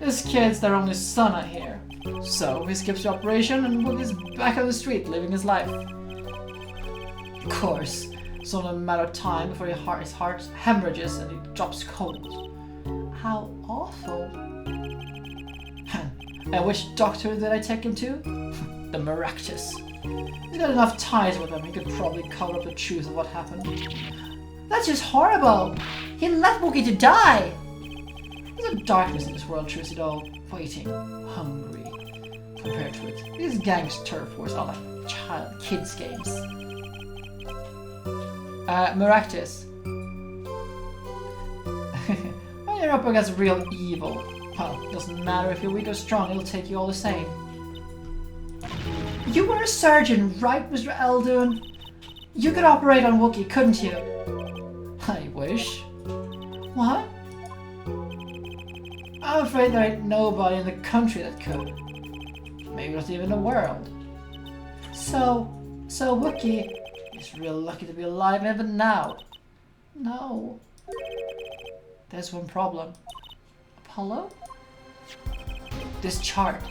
S1: This kid's their only son, I hear. So he skips the operation and Wookie's back on the street living his life. Of course, it's only a matter of time before his heart hemorrhages and he drops cold. How awful. And which doctor did I take him to? The Maractus. He's got enough ties with him, he could probably cover up the truth of what happened. That's just horrible! He left Wookie to die! There's a darkness in this world, truth it all, waiting, hungry. Compared to it, these gangs turf wars are like kids games. Maractus. When you're up against real evil, well, it doesn't matter if you're weak or strong, it'll take you all the same. You were a surgeon, right, Mr. Eldoon? You could operate on Wookie, couldn't you? I wish. What? I'm afraid there ain't nobody in the country that could. Maybe not even the world. So Wookie is real lucky to be alive even now. No. There's one problem. Apollo? This chart.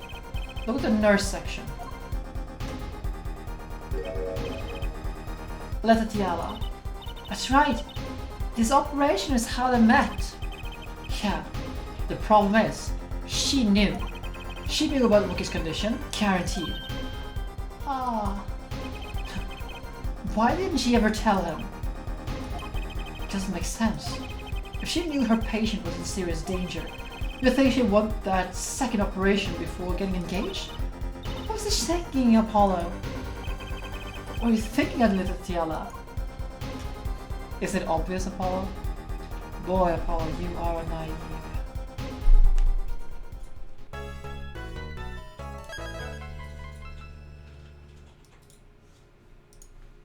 S1: Look at the nurse section. Letatiala. That's right. This operation is how they met. Yeah. The problem is, she knew. She knew about Wookie's condition, guaranteed. Ah. Why didn't she ever tell him? It doesn't make sense. If she knew her patient was in serious danger, you think she'd want that second operation before getting engaged? What was she thinking, Apollo? What are you thinking of, little Tiala? Is it obvious, Apollo? Boy, Apollo, you are naive.